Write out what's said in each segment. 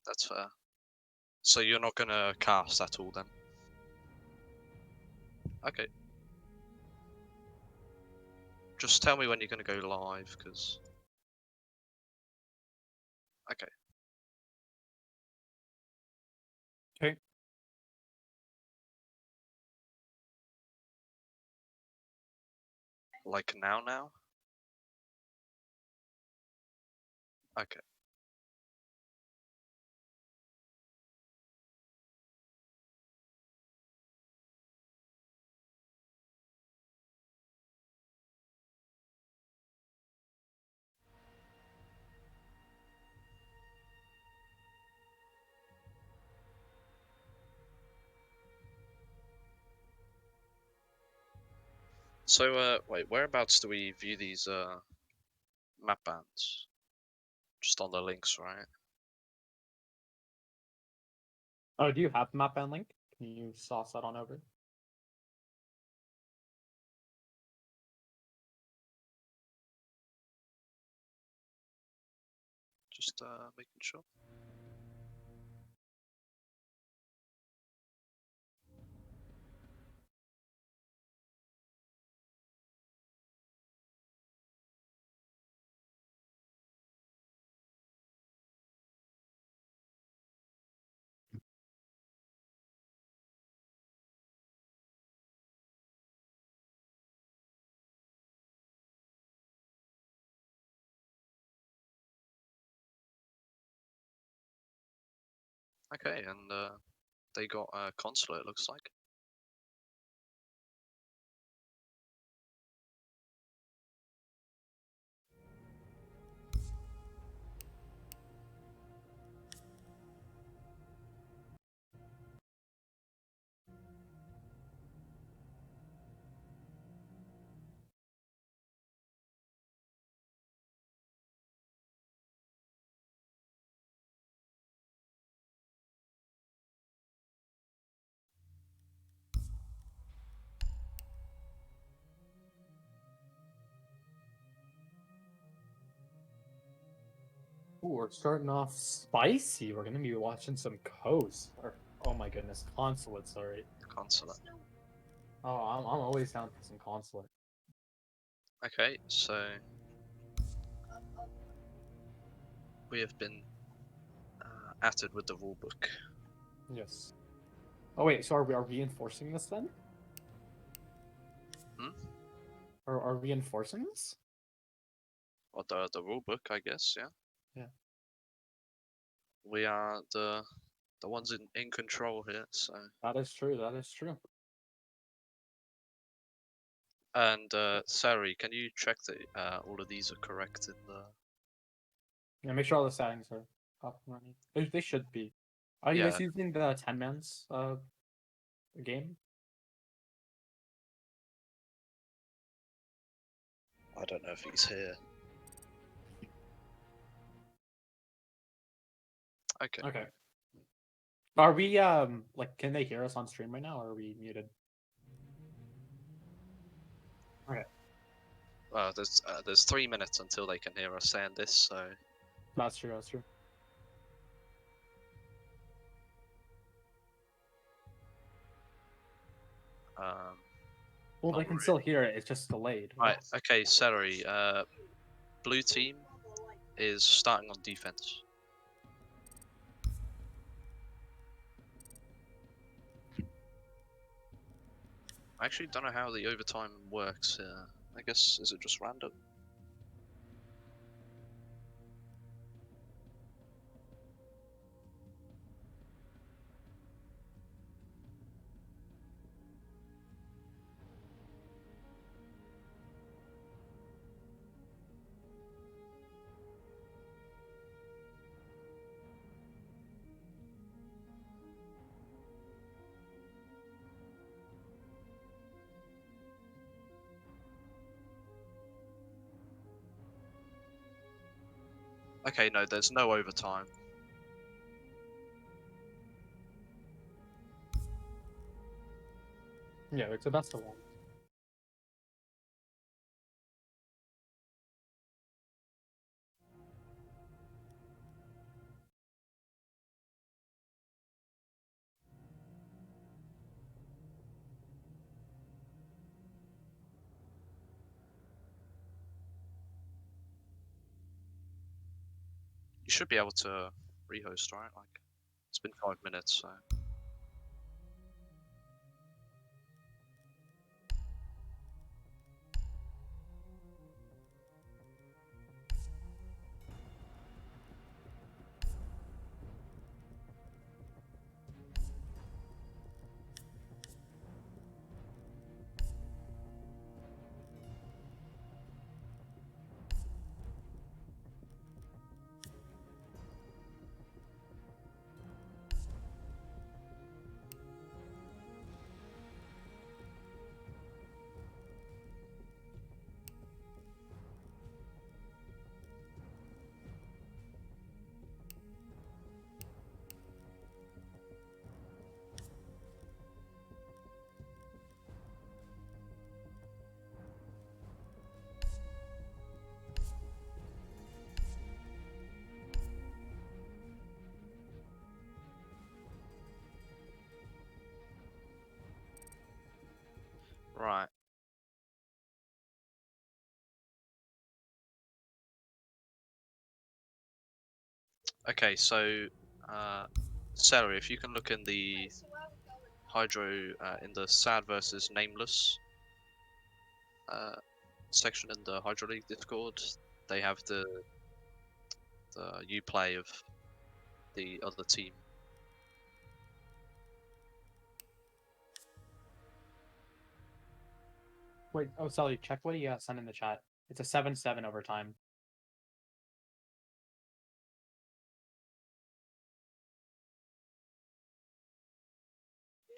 That's fair. So you're not gonna cast at all then? Okay. Just tell me when you're gonna go live, because... Okay. Okay. Like now? Okay. So, wait, whereabouts do we view these, map bands? Just on the links, right? Oh, do you have the map band link? Can you sauce that on over? Just, making sure. Okay, and, they got a console, it looks like. Ooh, we're starting off spicy. We're gonna be watching some Coast. Or oh my goodness, Consulate. Sorry. Console. Oh, I'm always down for some Consulate. Okay, so... We have been added with the rulebook. Yes. Oh wait, so are we enforcing this then? Hmm? Are we enforcing this? Or the rulebook, I guess, yeah? Yeah. We are the ones in control here, so... That is true. That is true. And, Sari, can you check that all of these are correct in the... Yeah, make sure all the settings are up and running. They should be. Are you Yeah, guys using the 10-man's game? I don't know if he's here. Okay. Okay. Are we like can they hear us on stream right now or are we muted? Okay. There's 3 minutes until they can hear us saying this, so... That's true, that's true. Well, they can still hear it, it's just delayed. Right, okay, Sari, blue team is starting on defense. I actually don't know how the overtime works here. I guess, is it just random? Okay, no, there's no overtime. Yeah, it's a best of one. You should be able to rehost, right? Like, it's been 5 minutes, so. Right. Okay, so, Sarah, if you can look in the Hydro, in the Sad versus Nameless uh, section in the Hydro League Discord, they have the Uplay of the other team. Wait, oh, Sally, check what he sent in the chat. It's a 7-7 overtime.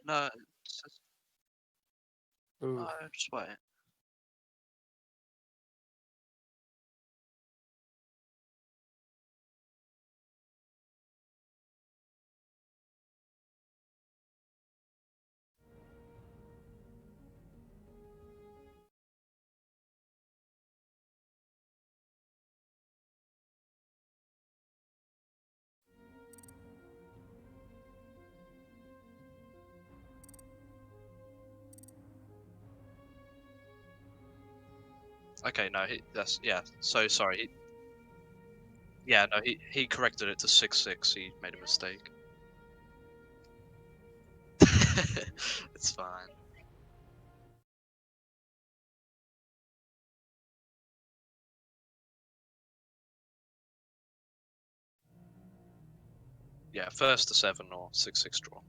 No, Oof. no, just wait. Okay, no, that's yeah. So sorry. Yeah, no, he corrected it to 6-6. He made a mistake. It's fine. Yeah, first to 7 or 6-6 draw.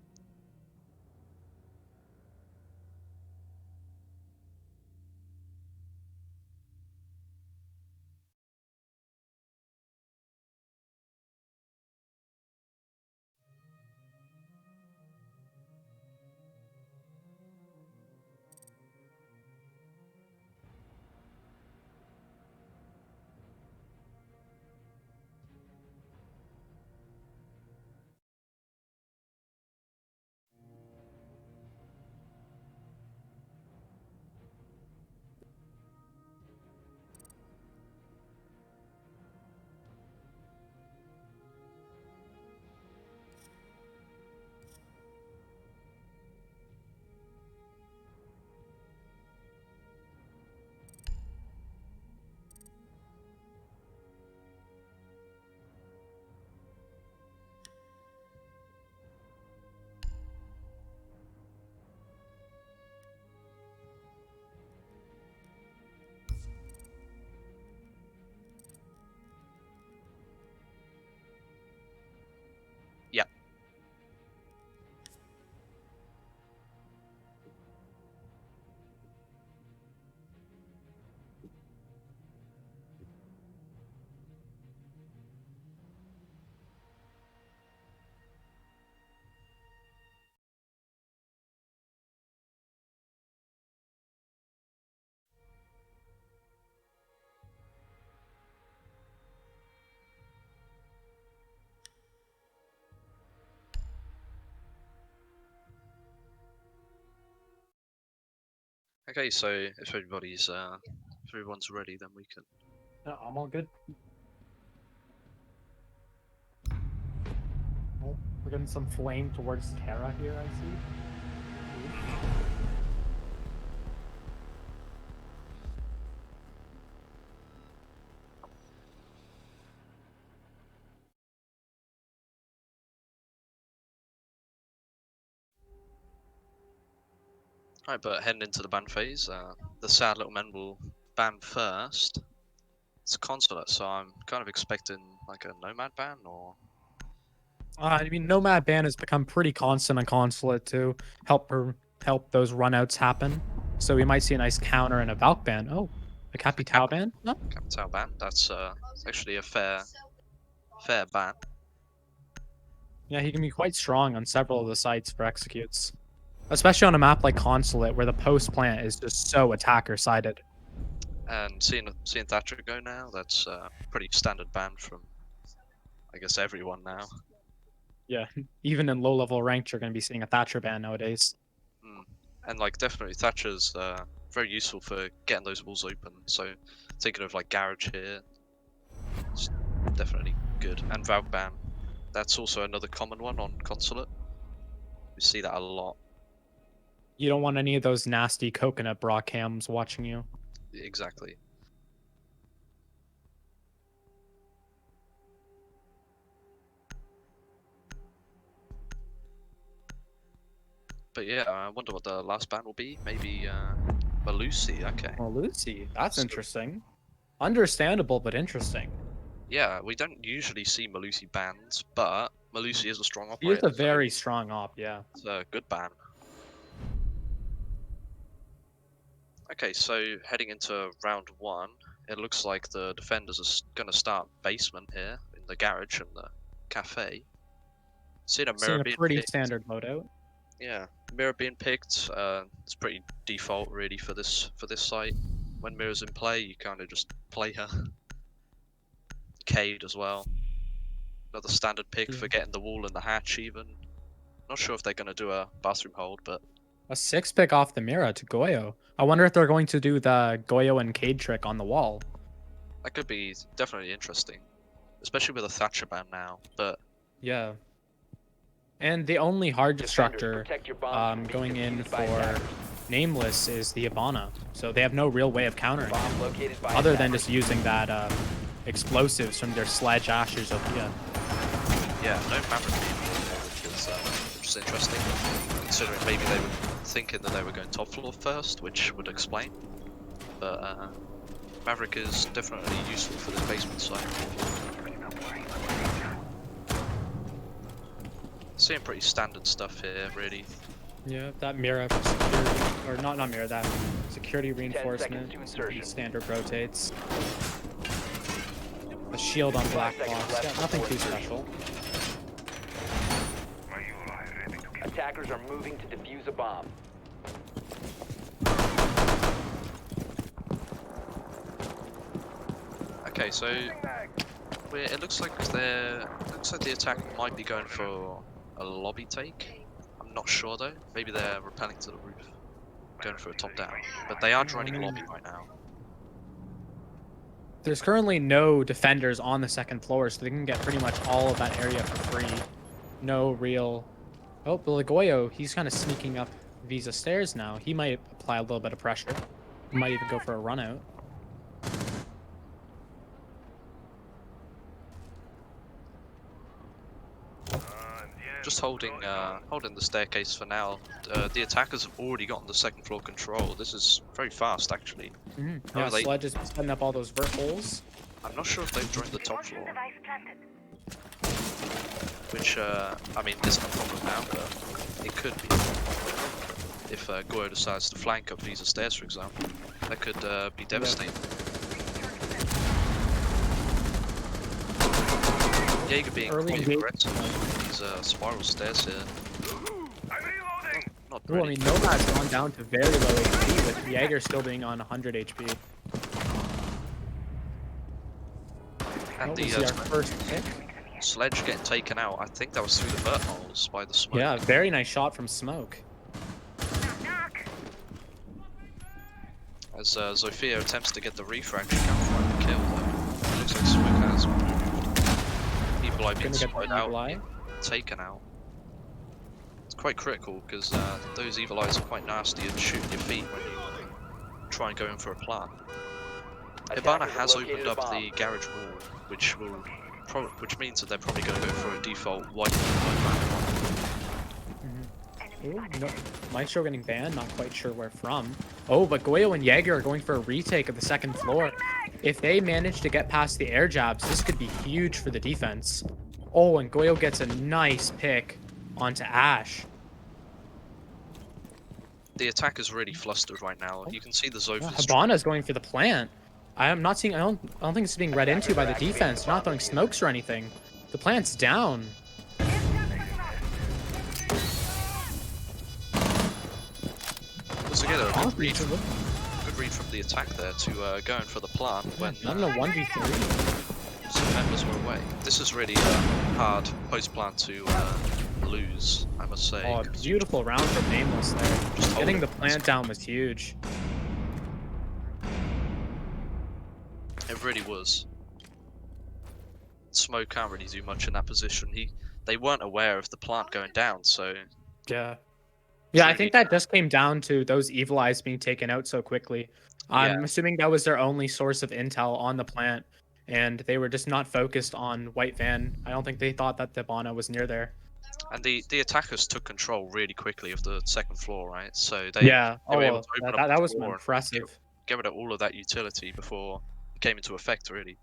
Yeah. Okay, so if everyone's ready, then we can. No, I'm all good. Oh, we're getting some flame towards Terra here, I see. Alright, but heading into the ban phase, the sad little men will ban first. It's a consulate, so I'm kind of expecting like a nomad ban or I mean, Nomad ban has become pretty constant on consulate to help those runouts happen. So we might see a nice counter and a Valk ban. Oh, a a Capital ban? No? capital ban. That's actually a fair ban. Yeah, he can be quite strong on several of the sites for executes. Especially on a map like Consulate, where the post plant is just so attacker sided. And seeing Thatcher go now, that's pretty standard ban from I guess everyone now. Yeah, even in low level ranked, you're going to be seeing a Thatcher ban nowadays. Mm. And like definitely Thatcher's very useful for getting those walls open. So thinking of like Garage here, it's definitely good. And Valk ban, that's also another common one on Consulate. We see that a lot. You don't want any of those nasty coconut bra cams watching you. Exactly. But yeah, I wonder what the last ban will be. Maybe Malusi. Okay. Well, Lucy, that's So, interesting. Understandable, but interesting. yeah, we don't usually see Malusi bans, but Malusi is a strong He is operator, a so very strong op, yeah. it's a good ban. Okay, so heading into round one, it looks like the defenders are going to start basement here in the garage and the cafe. Seeing a mirror Seeing a being pretty picked. standard loadout. Yeah, mirror being picked. It's pretty default really for this site. When mirror's in play, you kind of just play her. Cade as well. Another standard pick Yeah. for getting the wall and the hatch even. Not sure if they're going to do a bathroom hold, but A 6 pick off the Mira to Goyo. I wonder if they're going to do the Goyo and Cade trick on the wall. that could be definitely interesting. Especially with a Thatcher ban now, but Yeah. And the only hard Defenders, destructor protect your bombs from being going in defused by for attackers. Nameless is the Ivana. So they have no real way of countering it, Bomb located by other than attackers. just using that explosives from their Sledge Ashes Sophia. yeah, no Maverick which is interesting. Considering maybe they were thinking that they were going top floor first, which would explain. But Maverick is definitely useful for this basement site. Seeing pretty standard stuff here, really. Yeah, that Mira for security, or not Mira, that security 10 reinforcement. seconds to insertion. Standard rotates. A shield on black 5 seconds box. left Yeah, nothing before too insertion. special. Attackers are moving to defuse a bomb. Okay, so it looks like the attack might be going for a lobby take. I'm not sure though. Maybe they're rappelling to the roof, going for a top down. But they are joining lobby right now. There's currently no defenders on the second floor, so they can get pretty much all of that area for free. No real... Oh, Ligoyo, he's kind of sneaking up Visa stairs now. He might apply a little bit of pressure. He might even go for a run out. Just holding the staircase for now. The attackers have already gotten the second floor control. This is very fast actually. Yeah, Oh, they- Sledge is setting up all those vert holes. I'm not sure if they've joined the top floor. Which, I mean, isn't a problem now, but it could be. If Goyo decides to flank up Visa stairs, for example, that could be devastating. Jaeger being Early quite engage- aggressive. These spiral stairs here. Not Ooh, I really. mean, Nomad's gone down to very low HP, with Jaeger still being on 100 HP. And Oh, we the see our first pick. Sledge getting taken out. I think that was through the vert holes by the smoke. Yeah, very nice shot from Smoke. As Zofia attempts to get the refrag, she can't find the kill though. It looks like Smoke has moved. People are being Gonna get spotted the out, Evil Eye. being taken out. It's quite critical because those evil eyes are quite nasty and shooting your feet when you try and go in for a plant. Hibana Attackers has have located opened a up bomb. the garage wall, which means that they're probably going to go for a default white man. Ooh, no, Maestro getting banned, not quite sure where from. Oh, but Goyo and Jaeger are going for a retake of the second floor. If they manage to get past the air jabs, this could be huge for the defense. Oh, and Goyo gets a nice pick onto Ash. The attack is really flustered right now. You can see the Yeah, Zofus. Hibana's going for the plant. I am not seeing. I don't think it's being read into by the defense. They're not throwing smokes or anything. The plant's down. Was again a Oh, good read from the attack there to go in for the plant when Not in a 1v3. some members were away. This is really hard post-plant to lose, I must say. Oh, a beautiful round from NameLess there. Just Getting the holding plant down was huge. It really was. Smoke can't really do much in that position. They weren't aware of the plant going down, so Yeah. Yeah, I Truly. think that just came down to those evil eyes being taken out so quickly. I'm Yeah. assuming that was their only source of intel on the plant, and they were just not focused on White Van. I don't think they thought that Debana was near there. And the attackers took control really quickly of the second floor, right? So Yeah. they Oh, were able well, to open that, up that, the that was floor and impressive. get rid of all of that utility before it came into effect, really.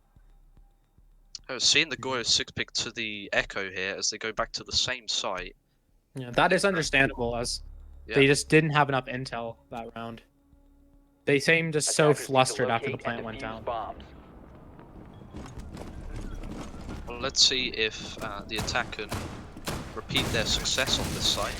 Oh, seeing the Goyo 6-pick to the Echo here as they go back to the same site. Yeah, that is understandable as Yeah. they just didn't have enough intel that round. They seemed just so Attackers need to flustered after the locate plant and went defuse down. bombs. Well, let's see if the attack can repeat their success on this site.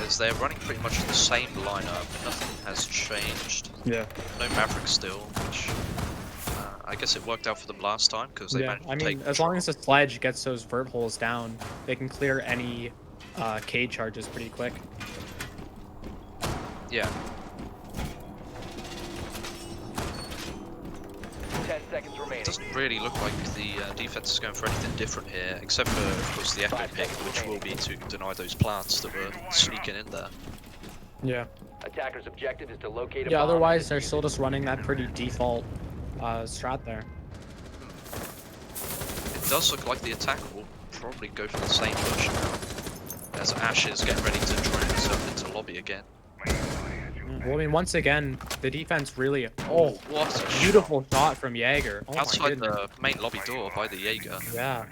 As they're running pretty much the same lineup, nothing has changed. Yeah. No Maverick still, which I guess it worked out for them last time because they Yeah, managed to I mean, take as long as the sledge gets those vert holes down, they can clear any K charges pretty quick. Yeah, 10 seconds remaining. it doesn't really look like the defense is going for anything different here, except for, of course, the Echo 5 pick, seconds which will be remaining. to deny those plants that were sneaking in there. Yeah. Attackers' objective is to locate a Yeah, bomb. otherwise they're still just running that pretty default strat there. It does look like the attack will probably go for the same push now, as Ash is getting ready to drone himself into lobby again. Well, I mean, once again, the defense really. Oh, What a beautiful shot from Jaeger. Oh my outside goodness. the main lobby door by the Jaeger. Yeah.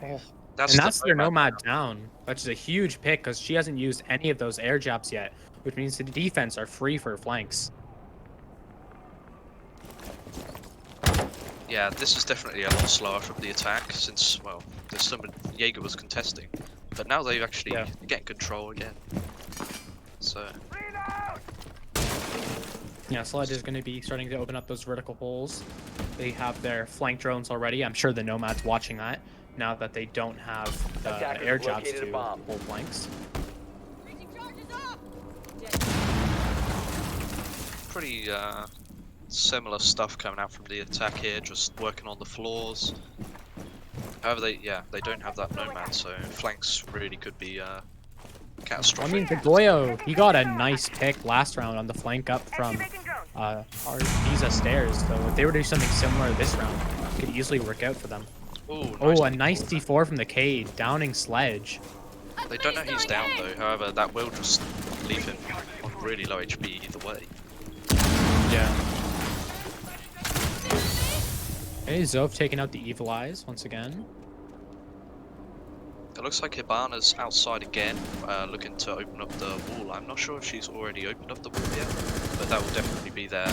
Oh. And That's that's the their Nomad. Nomad down, which is a huge pick because she hasn't used any of those air jabs yet, which means the defense are free for flanks. Yeah, this is definitely a lot slower from the attack since, well, there's someone Jaeger was contesting, but now they've actually Yeah. get control again. So Yeah, Sledge is going to be starting to open up those vertical holes. They have their flank drones already. I'm sure the Nomad's watching that now that they don't have the Attackers air have jobs located a to bomb. hold flanks. pretty similar stuff coming out from the attack here, just working on the floors. However, they don't have that Nomad, so flanks really could be I catastrophic. mean, the Goyo, he got a nice pick last round on the flank up from our Visa stairs. So if they were to do something similar this round, it could easily work out for them. Ooh, Oh, a nice. nice D4 from the Cade, downing Sledge. They don't know he's down though, however, that will just leave him on really low HP either way. Yeah. Hey, Zoph taking out the Evil Eyes once again. It looks like Hibana's outside again, looking to open up the wall. I'm not sure if she's already opened up the wall yet, but that will definitely be their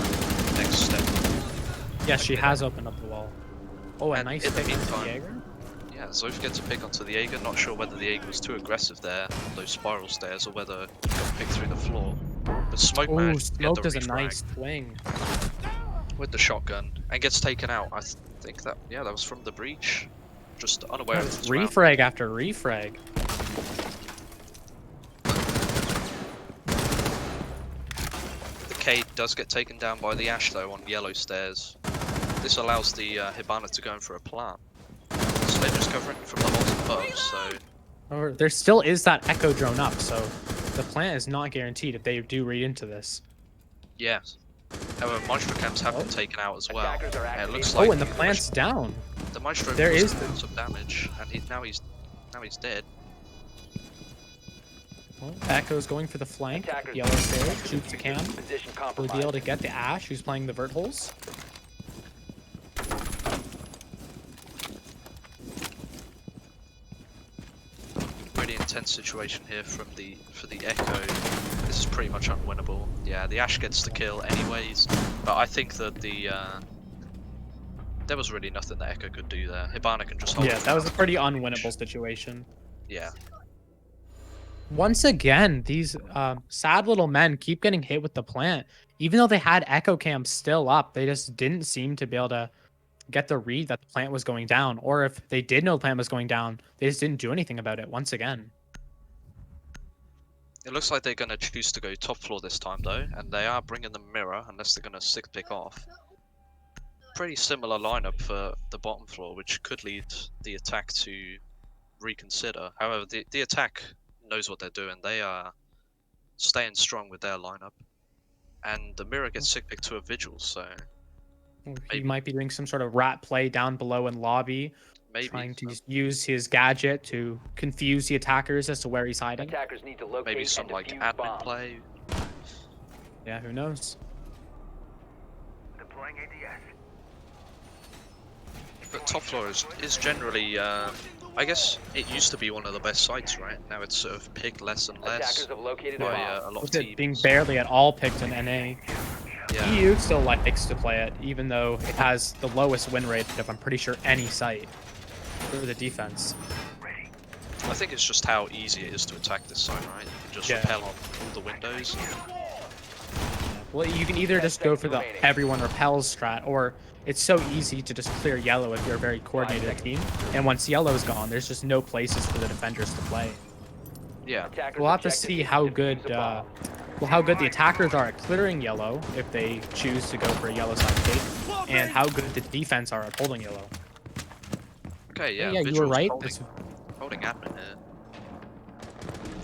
next step. Yeah, she has opened up the wall. Oh, a And nice in the pick into meantime- Jaeger. Yeah, Zoph gets a pick onto the Jaeger. Not sure whether the Jaeger was too aggressive there on those spiral stairs or whether he got picked through the floor. But Smoke Oh, managed to get Smoke the does a refrag nice swing. with the shotgun and gets taken out. I think that, yeah, that was from the breach. Just unaware of his round. Refrag after refrag. The Cade does get taken down by the Ash though on yellow stairs. This allows the Hibana to go in for a plant. So they're just covering from the holes above, so Or there still is that Echo drone up, so the plant is not guaranteed if they do read into this. yeah. However, Maestro cams have been taken out as well. Attackers are And it activating. looks like Oh, and the plant's down. the Maestro there was is doing some damage, and now he's dead. Well, Echo's going for the flank. Attackers Yellow stairs, shoots the cam. Position Will he compromised. be able to get the Ash, who's playing the vert holes? Really intense situation here for the Echo. This is pretty much unwinnable. Yeah, the Ash gets the kill anyways, but I think that there was really nothing that Echo could do there. Hibana can just hold Yeah, it that was a down. pretty unwinnable situation. Yeah. Once again, these sad little men keep getting hit with the plant. Even though they had Echo Cam still up, they just didn't seem to be able to get the read that the plant was going down. Or if they did know the plant was going down, they just didn't do anything about it once again. It looks like they're going to choose to go top floor this time though, and they are bringing the mirror unless they're going to 6-pick off. Pretty similar lineup for the bottom floor, which could lead the attack to reconsider. However, the attack knows what they're doing. They are staying strong with their lineup, and the mirror gets 6-picked to a vigil, so He maybe. might be doing some sort of rat play down below in lobby, Maybe. trying to use his gadget to confuse the attackers as to where he's hiding. Attackers need to locate Maybe and some like defuse admin bombs. play. Yeah, who knows? Deploying ADS. But top floor is generally, I guess it used to be one of the best sites, right? Now it's sort of picked less and less Attackers have located a by bomb. a lot of With it teams. being barely at all picked in NA. Yeah, EU still likes to play it, even though it has the lowest win rate of, I'm pretty sure, any site for the defense. I think it's just how easy it is to attack this site, right? You can just Yeah. repel on all the windows. Well, you can either just go for the everyone repels strat, or it's so easy to just clear yellow if you're a very coordinated team. And once yellow's gone, there's just no places for the defenders to play. Yeah, Attackers We'll have to objective see is how defuse good, a bomb. how good the attackers are at clearing yellow if they choose to go for a yellow side take, and how good the defense are at holding yellow. okay, yeah, Yeah, you were Vigil's right. holding admin here.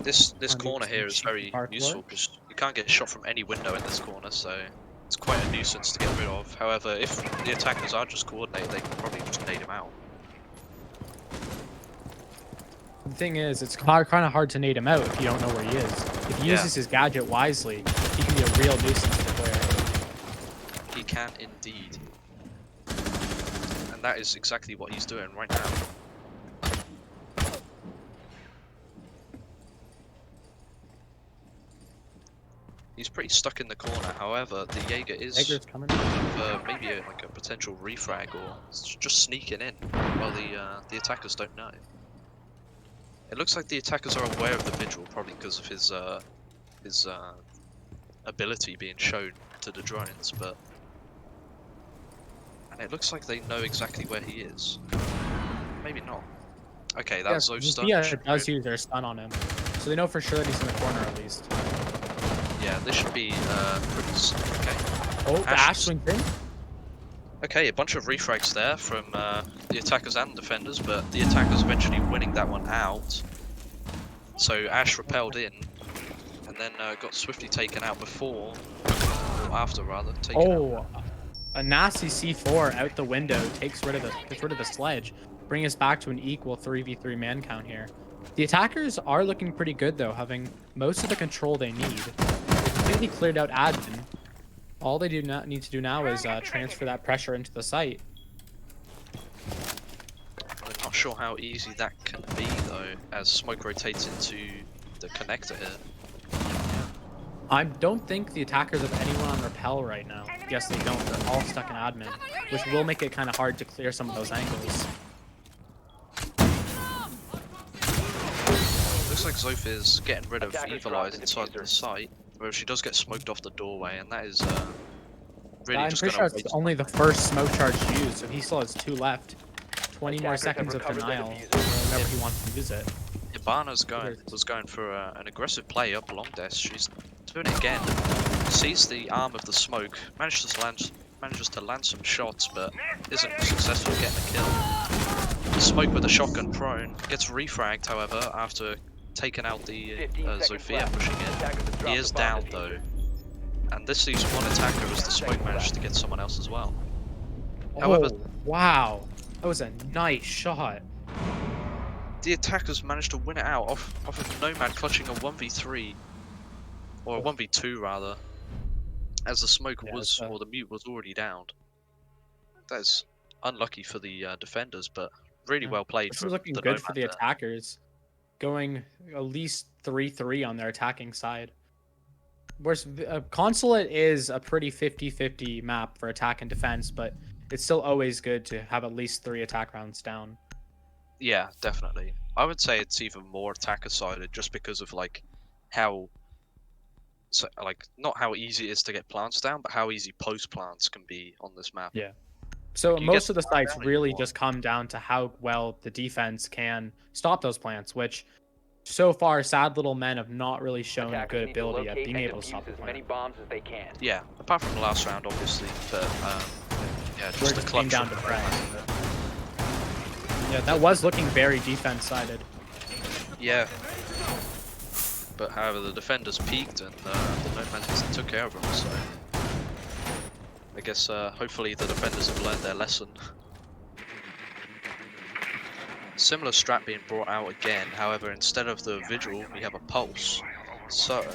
This On the corner here is very park useful work. because you can't get shot from any window in this corner, so it's quite a nuisance to get rid of. However, if the attackers are just coordinated, they can probably just nade him out. The thing is, it's kind of hard to nade him out if you don't know where he is. If he Yeah. uses his gadget wisely, he can be a real nuisance to clear. He can indeed. And that is exactly what he's doing right now. He's pretty stuck in the corner, however, the Jaeger is Jaeger's coming. for maybe like a potential refrag or just sneaking in while the attackers don't know. It looks like the attackers are aware of the Vigil, probably because of his ability being shown to the drones, but... And it looks like they know exactly where he is. Maybe not. Okay, that's Zoe stun. Yeah, should it does be- use their stun on him. So they know for sure that he's in the corner at least. Yeah, this should be pretty... Okay. Oh, the Ash- Ash swings in. Okay, a bunch of refrags there from the attackers and defenders, but the attackers eventually winning that one out. So Ash repelled in, and then got swiftly taken out before, or after rather, taken out. Oh, a nasty C4 out the window gets rid of the sledge, bring us back to an equal 3v3 man count here. The attackers are looking pretty good though, having most of the control they need. They completely cleared out admin. All they do not need to do now is transfer that pressure into the site. I'm not sure how easy that can be though, as smoke rotates into the connector here. I don't think the attackers have anyone on repel right now. Yes, they don't. They're all stuck in admin, which will make it kind of hard to clear some of those angles. Looks like Zof is getting rid of Attackers Evil drop Eyes the inside the diffuser. site, where she does get smoked off the doorway, and that is really I'm just pretty gonna sure wait. it's only the first smoke charge used, so he still has 2 left. 20 more Attackers have seconds of recovered the denial diffuser. whenever he wants to use it. Ibana's was going for an aggressive play up long desk. She's doing it again. Sees the arm of the smoke, manages to land some shots, but isn't successful getting a kill. The smoke with a shotgun prone gets refragged, however, after taking out the 15 seconds Zofia left. pushing in. Attackers have He dropped is the bomb down diffuser. though, and this leaves one attacker as the smoke managed to get someone else as well. Oh, However- wow. That was a nice shot. the attackers managed to win it out off of Nomad clutching a 1v3 or a 1v2 rather, as the smoke Yeah, was or the mute was already downed. That's unlucky for the defenders, but really yeah. well played This is from looking the good for Nomad the there. attackers, going at least 3-3 on their attacking side. Whereas Consulate is a pretty 50-50 map for attack and defense, but it's still always good to have at least 3 attack rounds down. Yeah, definitely. I would say it's even more attacker sided just because of like how like not how easy it is to get plants down, but how easy post plants can be on this map. Yeah. So Like you get most of the plant sites down and really you're just come down to how well the defense can stop those plants, which so far Sad Little Men have not really shown a Attackers good need to ability at locate being and able to defuse stop the as many plant. bombs as they can. yeah, apart from the last round, obviously, but yeah, Where just it the just came clutch down of to the Fred. Nomad. Yeah, that was looking very defense sided. Yeah, but however, the defenders peaked and the Nomads took care of them. So I guess hopefully the defenders have learned their lesson. Similar strat being brought out again. However, instead of the vigil, we have a pulse. So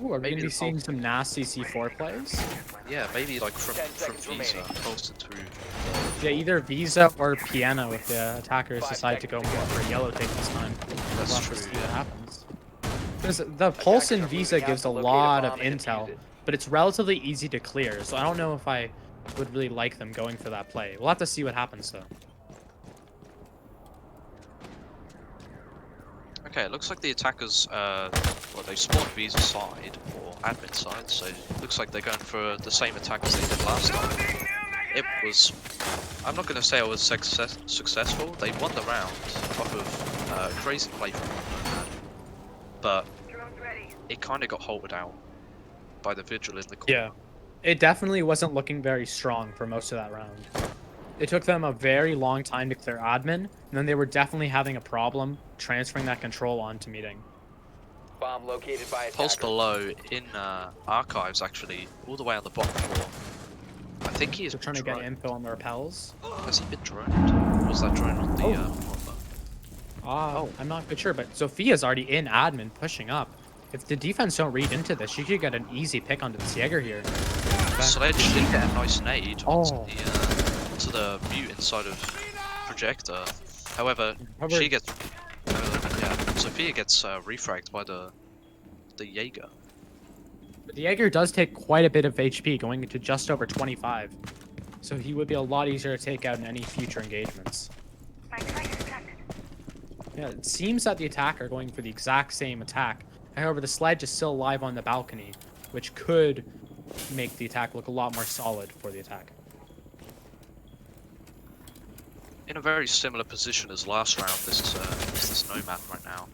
Ooh, are we maybe gonna be the seeing pulse. some nasty C4 plays? Yeah, maybe like 10 from seconds Visa, remaining. pulse it through. Yeah, either Visa or Piano if the attackers 5 decide to go seconds more to go. for yellow tape this time. That's We'll have to true. see Yeah. what happens. Because the Pulse in Attackers are Visa moving out gives to a locate lot of bomb and defuse intel, it. but it's relatively easy to clear, so I don't know if I would really like them going for that play. We'll have to see what happens though. Okay, it looks like the attackers, well, they spawned Visa side or admin side, so it looks like they're going for the same attack as they did last time. It was, I'm not going to say it was successful. They won the round off of crazy play from Nomad, but it kind of got halted out by the vigil in the corner. Yeah, it definitely wasn't looking very strong for most of that round. It took them a very long time to clear admin, and then they were definitely having a problem transferring that control onto meeting. Bomb located by Pulse attacker. below in archives actually, all the way on the bottom floor. I think he is They're trying to get info on the repels. Has he been droned? Or was that drone on the I'm not quite sure, but Sophia's already in admin pushing up. If the defense don't read into this, she could get an easy pick onto the Jäger here. Sledge did get a nice nade Oh. onto the mute inside of Projector. However, However- she gets yeah, Sophia gets refragged by the Jaeger. The Jäger does take quite a bit of HP, going into just over 25. So he would be a lot easier to take out in any future engagements. Yeah, it seems that the attack are going for the exact same attack. However, the Sledge is still alive on the balcony, which could make the attack look a lot more solid for the attack. In a very similar position as last round, this Nomad right now.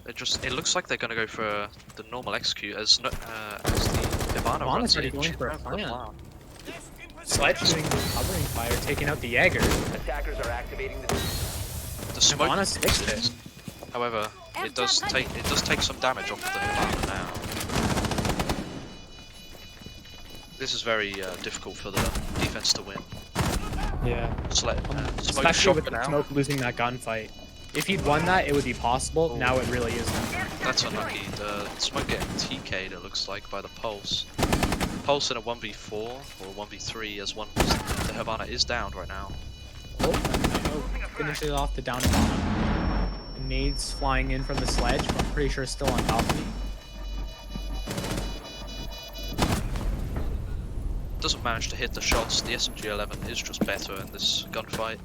It looks like they're gonna go for the normal execute as the Ivana Ivana's runs already in. going She's for a going for the plan. plan. Sledge doing the covering fire, taking out the Jäger. Attackers are activating the The smoke Ivana sticks it. However, it does take some damage off the Ivana now. This is very difficult for the defense to win. Yeah. Smoke Especially with shotgun the out. Smoke losing that gunfight. If he'd won that, it would be possible. Now it really isn't. That's unlucky. The Smoke getting TK'd, it looks like, by the Pulse. Pulse in a 1v4 or 1v3 as the Havana is down right now. Oh, finishes off the down Ivana. Nades flying in from the Sledge, but I'm pretty sure it's still on balcony. Doesn't manage to hit the shots. The SMG-11 is just better in this gunfight.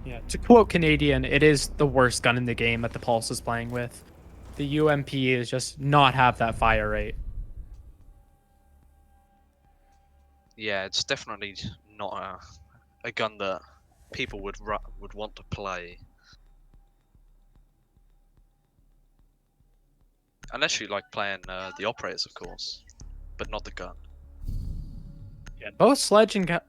Yeah, to quote Canadian, it is the worst gun in the game that the Pulse is playing with. The UMP is just not have that fire rate. Yeah, it's definitely not a gun that people would want to play. Unless you like playing the operators, of course, but not the gun. Yeah, both Sledge and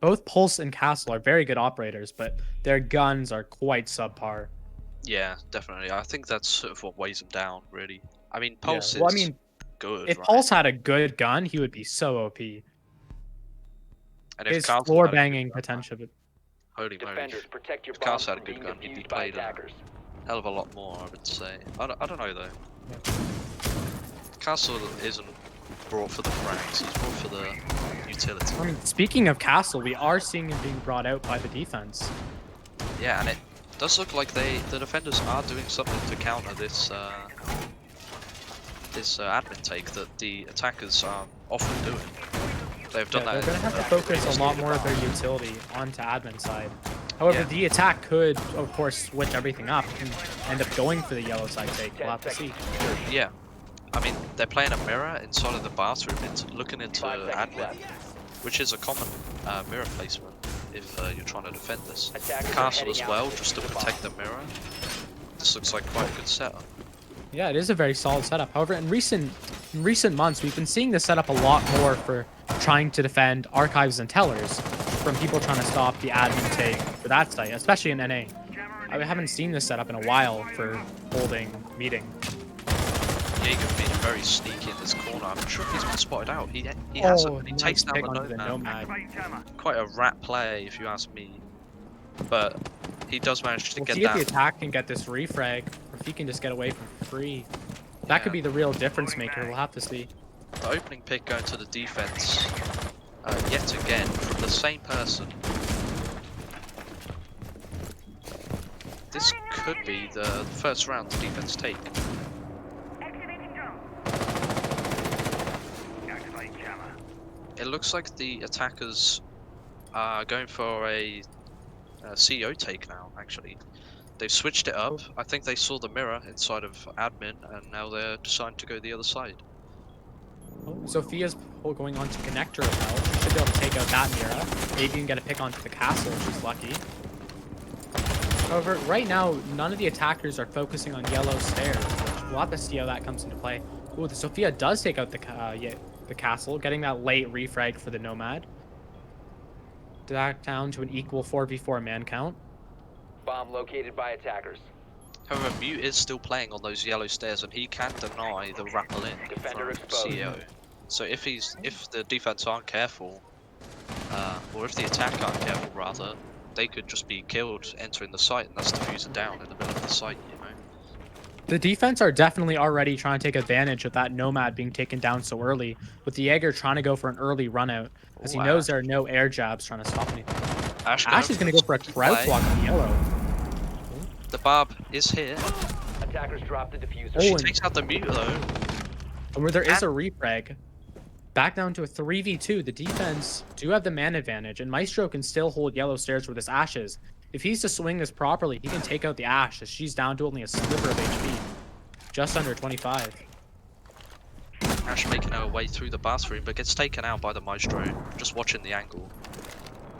both Pulse and Castle are very good operators, but their guns are quite subpar. Yeah, definitely. I think that's sort of what weighs them down, really. I mean, Yeah, Pulse well, I is mean, good, if right? Pulse had a good gun, he would be so OP. And if His Carlton floor had a good banging gun, potential. Holy moly. Defenders, protect your If bombs Castle had a from good being gun, he'd be defused by played a attackers. hell of a lot more, I would say. I don't know though. Castle isn't brought for the frags, he's brought for the utility. I mean, speaking of Castle, we are seeing him being brought out by the defense. Yeah, and it does look like the defenders are doing something to counter this admin take that the attackers are often doing. They've done They're that. going to have to focus a lot more of their utility onto admin side. However, Yeah. the attack could, of course, switch everything up and end up going for the yellow side take. We'll have to see. Yeah. I mean, they're playing a mirror inside of the bathroom, looking into 5 seconds admin, left. which is a common mirror placement if you're trying to defend this. Attackers are Castle heading as out well, to just to defuse the protect the bomb. mirror. This looks like quite a good setup. Yeah, it is a very solid setup. However, in recent months, we've been seeing this setup a lot more for trying to defend archives and tellers from people trying to stop the admin take for that site, especially in NA. I haven't seen this setup in a while for holding meeting. Jaeger being very sneaky in this corner. I'm not sure if he's been spotted out. He hasn't. But he nice takes down pick the onto the Nomad. Nomad. Quite a rat play, if you ask me. But he does manage to We'll get see if that. the attack can get this refrag, or if he can just get away for free. That could be the real difference maker. We'll have to see. The opening pick going to the defense yet again from the same person. This could be the first round the defense take. It looks like the attackers are going for a CEO take now, actually. They've switched it up. I think they saw the mirror inside of admin, and now they're deciding to go the other side. Oh, Sophia's going on to connector as well. She should be able to take out that mirror. Maybe even get a pick onto the castle if she's lucky. However, right now, none of the attackers are focusing on yellow stairs, which we'll have to see how that comes into play. Ooh, the Sophia does take out the castle, getting that late refrag for the Nomad. Back down to an equal 4v4 man count. Bomb located by attackers. However, Mute is still playing on those yellow stairs, and he can deny the rappel in Defender from exposed. CEO. So if the defense aren't careful, or if the attack aren't careful rather, they could just be killed entering the site, and that's diffusing down in the middle of the site, you know. The defense are definitely already trying to take advantage of that Nomad being taken down so early, with the Jaeger trying to go for an early run out, as he knows there are no air jabs trying to stop anything. Ash is going to go for a crouch walk on yellow. The Barb is here. Attackers drop the diffuser. Oh, She and- takes out the Mute though. Where there is a refrag. Back down to a 3v2. The defense do have the man advantage, and Maestro can still hold yellow stairs with his ashes. If he's to swing this properly, he can take out the Ash, as she's down to only a sliver of HP. Just under 25. Ash making her way through the bathroom, but gets taken out by the Maestro. Just watching the angle.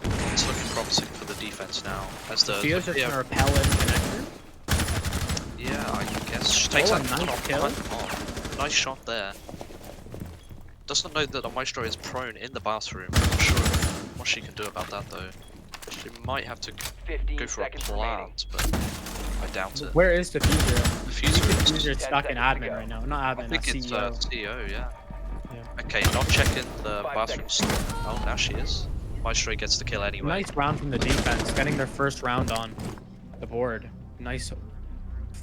It's looking promising for the defense now. As the Theo's just gonna repel in connector. yeah, I guess she takes Oh, out a the nice top kill. behind the bomb. Nice shot there. Doesn't know that the Maestro is prone in the bathroom. I'm not sure what she can do about that though. She might have to 15 go for a seconds remaining. plant, but I doubt it. Where is Diffuser? Diffuser is Diffuser's 10 stuck in seconds to admin go. right now. Not I admin, think that's it's CEO. CEO, yeah. Yeah. Okay, not checking the 5 bathroom. Oh, now she is. Maestro gets the kill anyway. Nice round from the defense, getting their first round on the board. Nice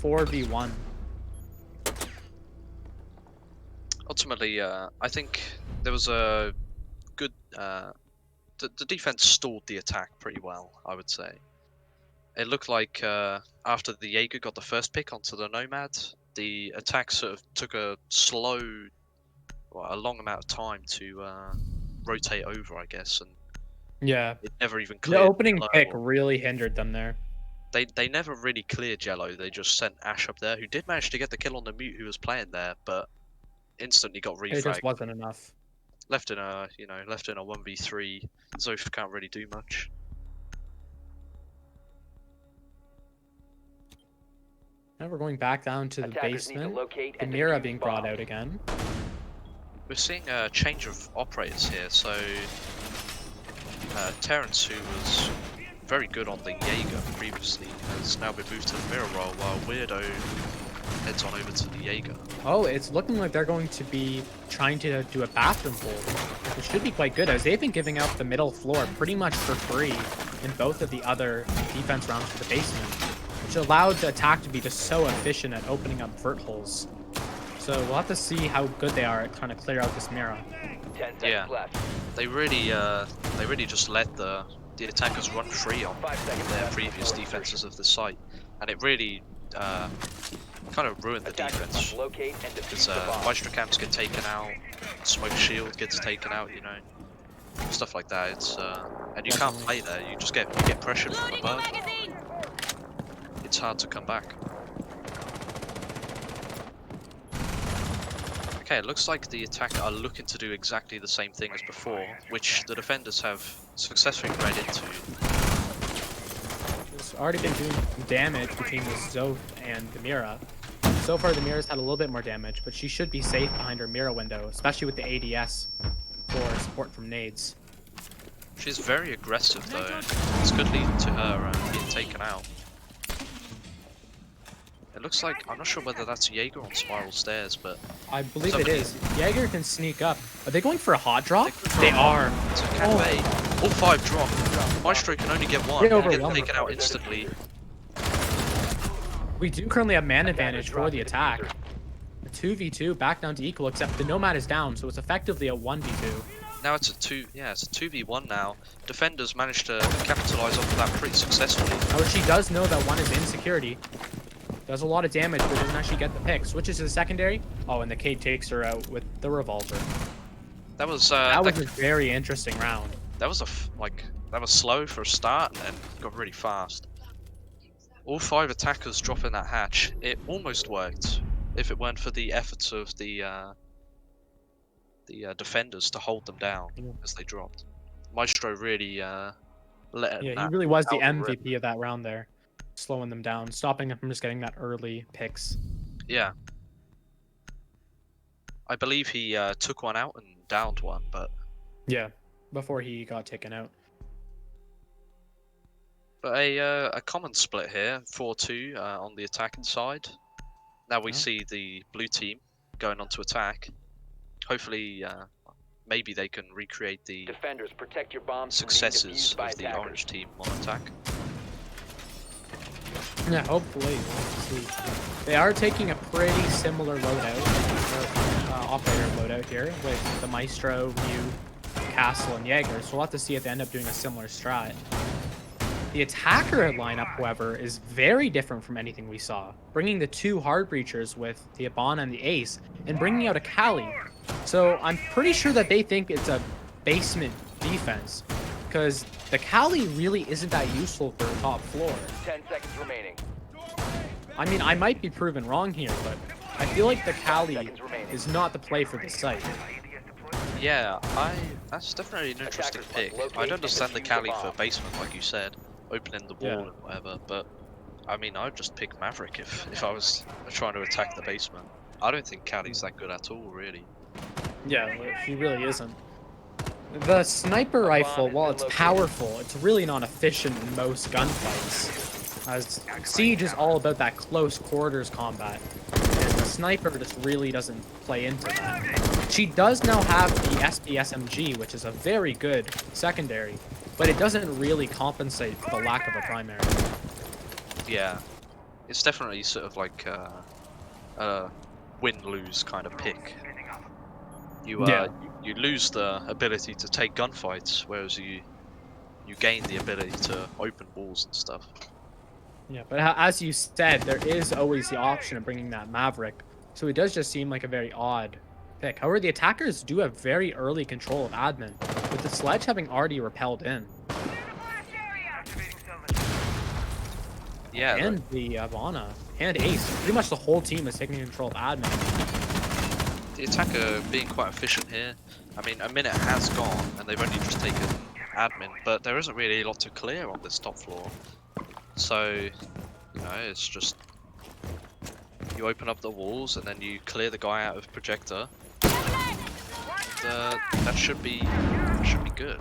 4v1. Ultimately, I think there was a good. The defense stalled the attack pretty well, I would say. It looked like after the Jaeger got the first pick onto the Nomad, the attack sort of took a a long amount of time to rotate over, I guess, and Yeah. it never even The cleared. opening Jello. pick really hindered them there. They never really cleared Jello. They just sent Ash up there, who did manage to get the kill on the Mute who was playing there, but instantly got It just refragged. wasn't enough. Left in a 1v3. Zof can't really do much. Now we're going back down to the Attackers need to basement. locate The and Mira defuse being brought bombs. out again. We're seeing a change of operators here. So Terrence, who was very good on the Jaeger previously, has now been moved to the mirror role, while Weirdo heads on over to the Jaeger. Oh, it's looking like they're going to be trying to do a bathroom hold, which should be quite good, as they've been giving out the middle floor pretty much for free in both of the other defense rounds for the basement, which allowed the attack to be just so efficient at opening up vert holes. So we'll have to see how good they are at trying to clear out this mirror. 10 seconds Yeah. left. They really just let the attackers run free on 5 seconds their left previous before defenses of the site, and it really kind of ruined the Attackers must defense. locate and defuse Because the bomb. Maestro camps get taken out, smoke shield gets taken out, you know, stuff like that. It's and you can't play there. You get pressured from above. It's hard to come back. Okay, it looks like the attacker are looking to do exactly the same thing as before, which the defenders have successfully read into. It's already been doing damage between the Zoth and the Mira. So far, the Mira's had a little bit more damage, but she should be safe behind her Mira window, especially with the ADS for support from nades. She's very aggressive though. It's good leading to her being taken out. It looks like, I'm not sure whether that's Jaeger on spiral stairs, but I believe somebody- it is. Jaeger can sneak up. Are they going for a hot drop? They They are. it's a cafe. All 5 drop. Maestro can only get 1. Get They over get one. taken out instantly. We do currently have man Attackers advantage for drop the the attack. diffuser. A 2v2 back down to equal, except the Nomad is down, so it's effectively a 1v2. Now it's a 2v1 now. Defenders managed to capitalize off of that pretty successfully. However, she does know that one is in security. Does a lot of damage, but doesn't actually get the pick. Switches to the secondary. Oh, and the Kate takes her out with the revolver. That was That was a very interesting round. that was that was slow for a start and then got really fast. All 5 attackers dropping that hatch. It almost worked if it weren't for the efforts of the defenders to hold them down Yeah. as they dropped. Maestro really let Yeah, he that really was the out rip. MVP of that round there. Slowing them down, stopping them from just getting that early picks. Yeah. I believe he took one out and downed one, but Yeah, before he got taken out. a common split here, 4-2 on the attacking side. Now we Yeah. see the blue team going on to attack. Hopefully, maybe they can recreate the Defenders, protect your bombs from being successes defused by of the attackers. orange team on attack. Yeah, hopefully. We'll see. They are taking a pretty similar loadout, or, operator loadout here, with the Maestro, Mew, Castle, and Jaeger. So we'll have to see if they end up doing a similar strat. The attacker lineup, however, is very different from anything we saw, bringing the 2 hard breachers with the Abana and the Ace, and bringing out a Kali. So I'm pretty sure that they think it's a basement defense, because the Kali really isn't that useful for the top floor. 10 seconds remaining. I mean, I might be proven wrong here, but I feel like the Kali Seconds remaining. is not the play for this site. Yeah, that's definitely an interesting Attackers pick. must locate I'd and understand the defuse the Cali for bomb. basement, like you said, opening the wall Yeah. and whatever, but I mean, I'd just pick Maverick if I was trying to attack the basement. I don't think Cali's that good at all, really. Yeah, he really isn't. The sniper rifle, has while been it's located. powerful, it's really not efficient in most gunfights. As Siege is all about that close quarters combat, and the sniper just really doesn't play into that. She does now have the SPSMG, which is a very good secondary, but it doesn't really compensate for the lack of a primary. Yeah, it's definitely sort of like a win-lose kind of pick. You Yeah. you lose the ability to take gunfights, whereas you gain the ability to open walls and stuff. Yeah, but as you said, there is always the option of bringing that Maverick, so it does just seem like a very odd pick. However, the attackers do have very early control of admin, with the sledge having already repelled in, Yeah, and the Ivana and Ace. Pretty much the whole team is taking control of admin. the attacker being quite efficient here. I mean, a minute has gone, and they've only just taken admin, but there isn't really a lot to clear on this top floor. So, you know, it's just you open up the walls and then you clear the guy out of projector. And, that should be good.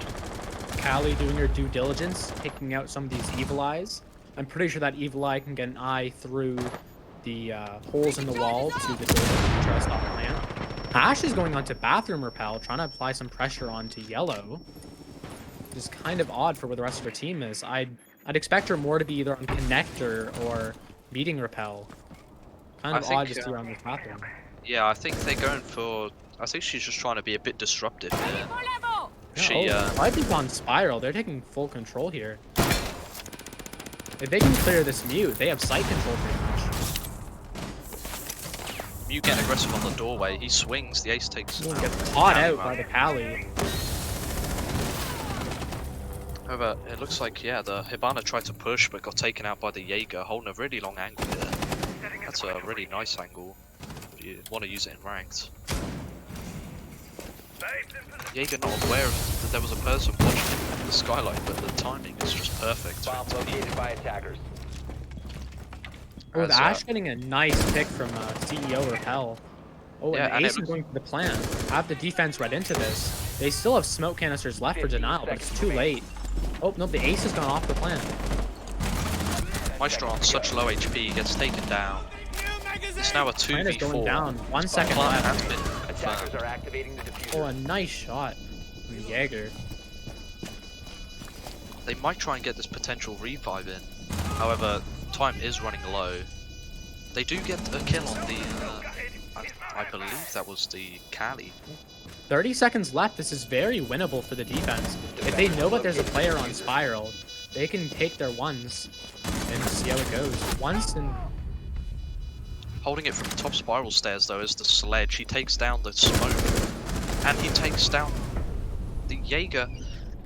Callie doing her due diligence, taking out some of these evil eyes. I'm pretty sure that evil eye can get an eye through the holes in the wall to the door to try to stop plant. Ash is going on to bathroom repel, trying to apply some pressure onto yellow. which is kind of odd for where the rest of her team is. I'd expect her more to be either on connector or meeting repel. Kind I of odd think, to see her on this bathroom. yeah, I think they're going for. I think she's just trying to be a bit disruptive here. She, I think on Spiral, they're taking full control here. If they can clear this mute, they have site control pretty much. Mew getting aggressive on the doorway. He swings. The ace takes. Gets caught out by the Kali. However, it looks like, yeah, the Hibana tried to push but got taken out by the Jaeger, holding a really long angle here. That's a really nice angle. You want to use it in ranked. Jaeger not aware that there was a person watching him from the skylight, but the timing is just perfect. Bomb located by attackers. With As, Ash getting a nice pick from CEO Repel. Oh, Yeah, and and the it Ace is was- going for the plan. Have the defense read into this. They still have smoke canisters left for 15 denial, but it's seconds too remaining. late. Oh, no, the Ace has gone off the plan. Maestro on such low HP gets taken down. It's now a Plan is 2v4. going down. 1 second Plan left. has been Attackers confirmed. are activating the diffuser. Oh, a nice shot from the Jaeger. They might try and get this potential revive in. However, time is running low. They do get a kill on the, I believe that was the Kali. 30 seconds left. This is very winnable for the defense. If they know that there's a player on Spiral, they can take their ones and see how it goes. Once and Holding it from the top spiral stairs though is the Sledge. He takes down the smoke. And he takes down the Jaeger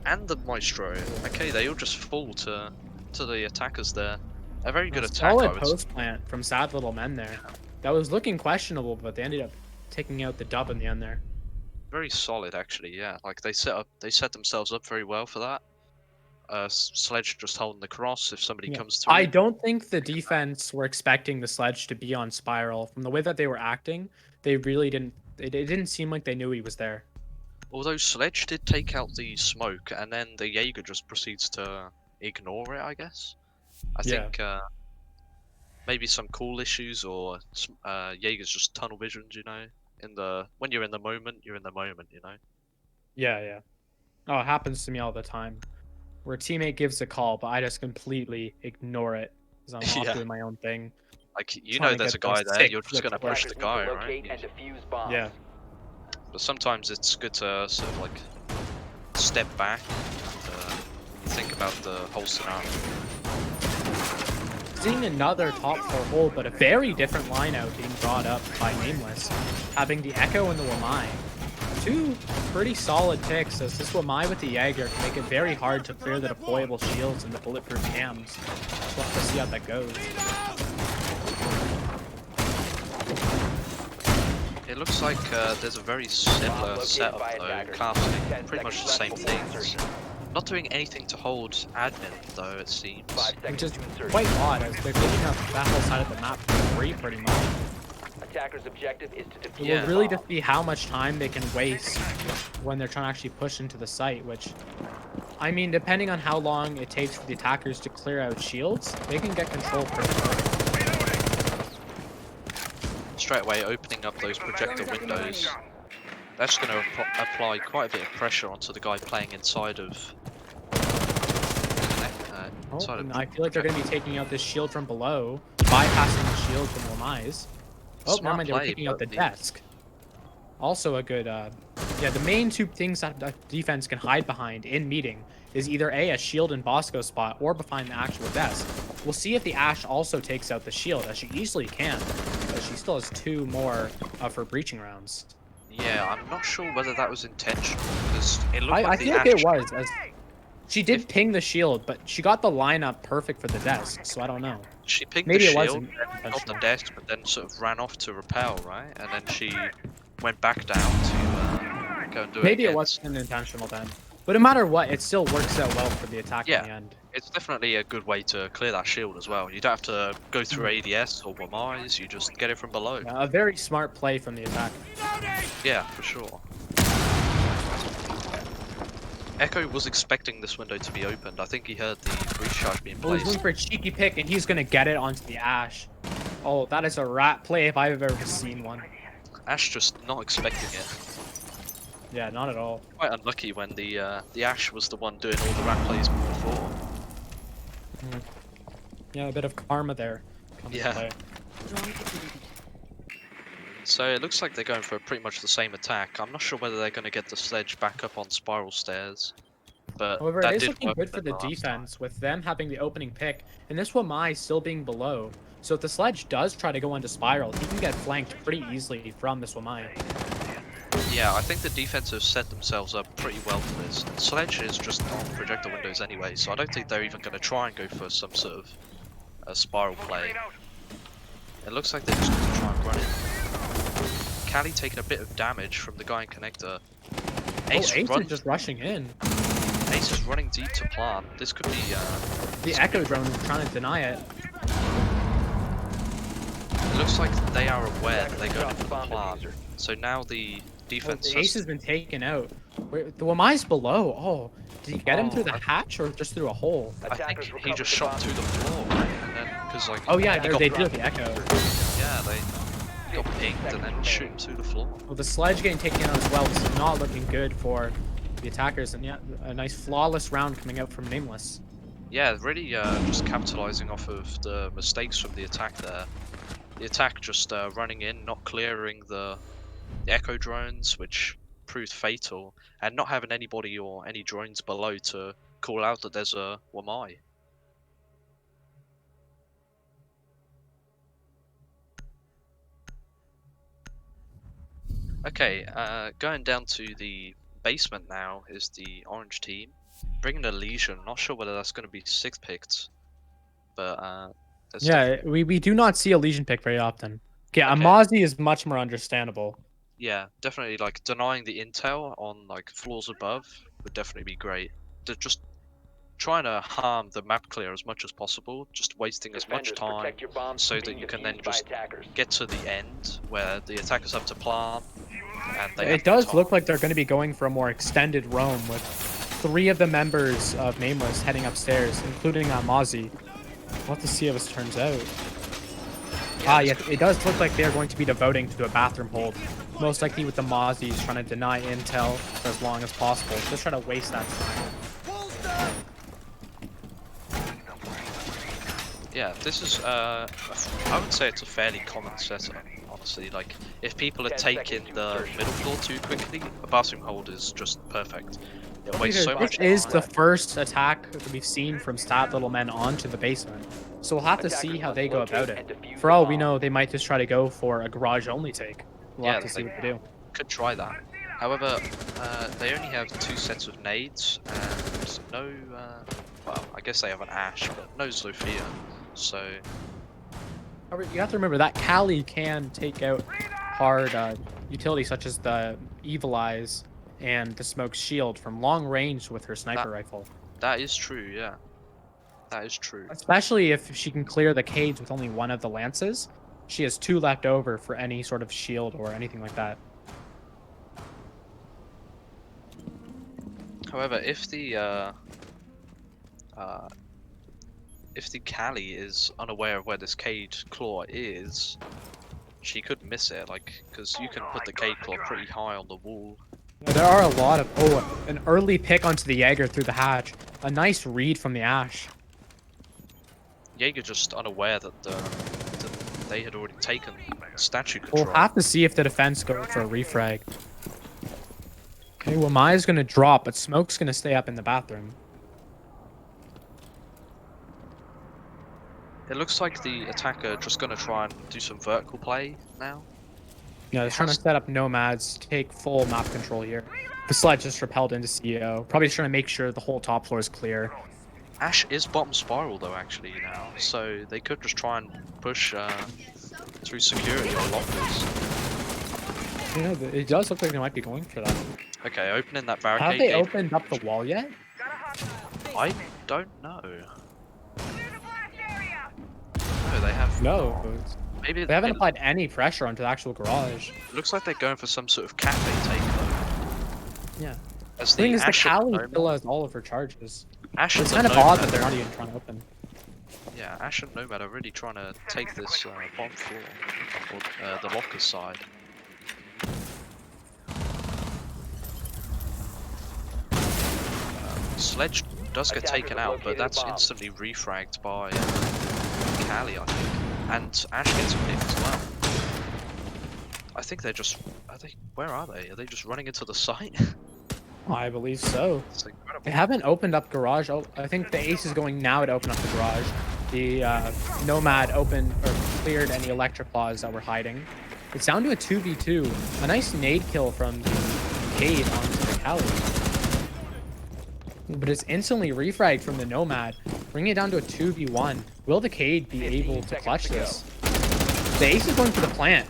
and the Maestro. Okay, they all just fall to the attackers there. A very good attack, I solid would say. post plant from Sad Little Men there. That was looking questionable, but they ended up taking out the dub in the end there. Very solid actually, yeah. Like they set themselves up very well for that. Sledge just holding the cross if somebody Yeah. comes through. I don't think the defense were expecting the Sledge to be on Spiral. From the way that they were acting, they really didn't. It didn't seem like they knew he was there. Although Sledge did take out the smoke, and then the Jaeger just proceeds to ignore it, I guess. I Yeah. think maybe some cool issues, or Jaeger's just tunnel visioned, you know. When you're in the moment, you're in the moment, you know. Yeah, yeah. Oh, it happens to me all the time. Where a teammate gives a call, but I just completely ignore it because I'm off Yeah. doing my own thing. Like you Trying know, to there's a get those guy there, sick you're just flips gonna push Attackers the need to guy, locate right? and defuse bombs. Yeah. But sometimes it's good to sort of like step back and think about the whole scenario. Seeing another top 4 hold, but a very different lineout being brought up by NameLess. Having the Echo and the Wamai. Two pretty solid picks, as this Wamai with the Jaeger can make it very hard to clear the deployable shields and the bulletproof cams. We'll have to see how that goes. It looks like there's a very similar located setup by though, attackers. casting 10 pretty much the seconds same left before things. insertion. Not doing anything to hold admin though, it seems. 5 Which seconds is to insertion. quite odd, as they're giving up that whole side of the map for free pretty much. Attacker's objective is to defuse It Yeah. will really bomb. just be how much time they can waste when they're trying to actually push into the site, which, I mean, depending on how long it takes for the attackers to clear out shields, they can get control pretty quick. Straight away opening up those projector windows. That's going to apply quite a bit of pressure onto the guy playing inside of. Oh, Inside and of I feel like they're going to be taking out this shield from below, bypassing the shield from Lamai's. Oh, Smart never mind, they were play, taking out the but desk. Also a good, yeah, the main two things that defense can hide behind in meeting is either a shield in Bosco spot or behind the actual desk. We'll see if the Ashe also takes out the shield, as she easily can, but she still has 2 more of her breaching rounds. Yeah, I'm not sure whether that was intentional because it looked I like the feel like it Ashe- was, as she did ping the shield, but she got the lineup perfect for the desk, so I don't know. She picked Maybe the it shield, wasn't got the intentional. desk, but then sort of ran off to repel, right? And then she went back down to go and do Maybe it it again. wasn't intentional then. But no matter what, it still works out well for the attack in the Yeah. end. It's definitely a good way to clear that shield as well. You don't have to go through ADS or Wamais, you just get it from below. A very smart play from the attack. Yeah, for sure. Echo was expecting this window to be opened. I think he heard the breach charge being Oh, he's placed. going for a cheeky pick, and he's going to get it onto the Ashe. Oh, that is a rat play if I've ever seen one. Ash just not expecting it. Yeah, not at all. Quite unlucky when the Ash was the one doing all the ramp plays before. Mhm. Yeah, a bit of karma there. Come into Yeah. play. So it looks like they're going for pretty much the same attack. I'm not sure whether they're going to get the sledge back up on spiral stairs, but However, it that is did looking work good for the last time. defense with them having the opening pick, and this Wamai still being below. So if the sledge does try to go into spiral, he can get flanked pretty easily from this Wamai. Yeah, I think the defense have set themselves up pretty well for this. And Sledge is just on projector windows anyway, so I don't think they're even going to try and go for some sort of a spiral play. It looks like they're just going to try and run it. Callie taking a bit of damage from the guy in connector. Ace, Ace runs, is just rushing in. Ace is running deep to plant. This could be The Echo drone is trying to deny it. it looks like they are aware that they're going Drop for the bomb plant. diffuser. So now the defense The Ace has been taken out. The Wamai's below. Oh, did he get him through the hatch or just through a hole? I think Attackers he recovered just the shot bomb. through the floor, and then because like Oh yeah, he got they do have the Echo. yeah they got pinged and then shoot him through the floor. Well, the sledge getting taken out as well. This is not looking good for the attackers. And yeah, a nice flawless round coming out from NameLess. Yeah, really just capitalizing off of the mistakes from the attack there. The attack just running in, not clearing the echo drones, which proved fatal, and not having anybody or any drones below to call out that there's a Wamai. Okay, going down to the basement now is the orange team. Bringing a Legion, not sure whether that's going to be 6th picked, but there's Yeah, we do not see a Legion pick very often. Yeah, Okay. Amazi is much more understandable. Yeah, definitely like denying the intel on like floors above would definitely be great. They're just trying to harm the map clear as much as possible, just wasting as much Defenders, time protect your bombs so from that being you can then defused by just attackers. get to the end where the attackers have to plant and they have It does to look like they're going to be going for a more extended roam with 3 of the members of NameLess heading upstairs, including Amazi. We'll have to see how this turns out. Yeah, it does look like they're going to be devoting to a bathroom hold. Most likely with the Mozzies trying to deny intel for as long as possible. Just trying to waste that time. Yeah, this is I would say it's a fairly common setup, honestly. Like if people are 10 taking seconds to the insertion. middle floor too quickly, a bathroom hold is just perfect. It wastes so This much is time. the first attack that we've seen from Stat Little Men onto the basement. So we'll have to see how they go about it. For all we know, they might just try to go for a garage-only take. We'll Yeah, have to see what they do. could try that. However, they only have 2 sets of nades and no, well, I guess they have an Ash, but no Zofia. So, However, you have to remember that Callie can take out hard utilities such as the Evil Eyes and the Smoke's Shield from long range with her sniper rifle. that is true, yeah. That is true. Especially if she can clear the cage with only 1 of the lances. She has 2 left over for any sort of shield or anything like that. However, if the Callie is unaware of where this cage claw is, she could miss it, like, because you can put the cage claw pretty high on the wall. There are a lot of... Oh, an early pick onto the Jaeger through the hatch. A nice read from the Ash. Jaeger just unaware that they had already taken statue control. We'll have to see if the defense goes for a refrag. Okay, well, Maya's going to drop, but Smoke's going to stay up in the bathroom. It looks like the attacker just gonna try and do some vertical play now. Yeah, they're trying to set up nomads, take full map control here. The sledge just repelled into CEO. Probably just trying to make sure the whole top floor is clear. Ash is bottom spiral though actually now, so they could just try and push through security or lockers. Yeah, it does look like they might be going for that. Okay, opening that barricade Have they gate. opened up the wall yet? I don't know. No, they have. No. Maybe They haven't it applied any pressure onto the actual garage. looks like they're going for some sort of cafe take though. Yeah. As The thing is, the Ash and Callie Nomad- still has all of her charges. Ash It's and kind of Nomad- odd that they're not even trying to open. Yeah, Ash and Nomad are really trying to take this bottom floor, or the locker side. Sledge does get Attackers taken have out, but located a that's bomb. instantly refragged by Callie, I think. And Ash gets a pick as well. I think they're just... Where are they? Are they just running into the site? I believe so. It's incredible. They haven't opened up garage. Oh, I think the ace is going now to open up the garage. The Nomad opened or cleared any electric claws that were hiding. It's down to a 2v2. A nice nade kill from the Cade onto the Cali. But it's instantly refragged from the Nomad, bringing it down to a 2v1. Will the Cade be 15 able to seconds clutch to go. this? The ace is going for the plant.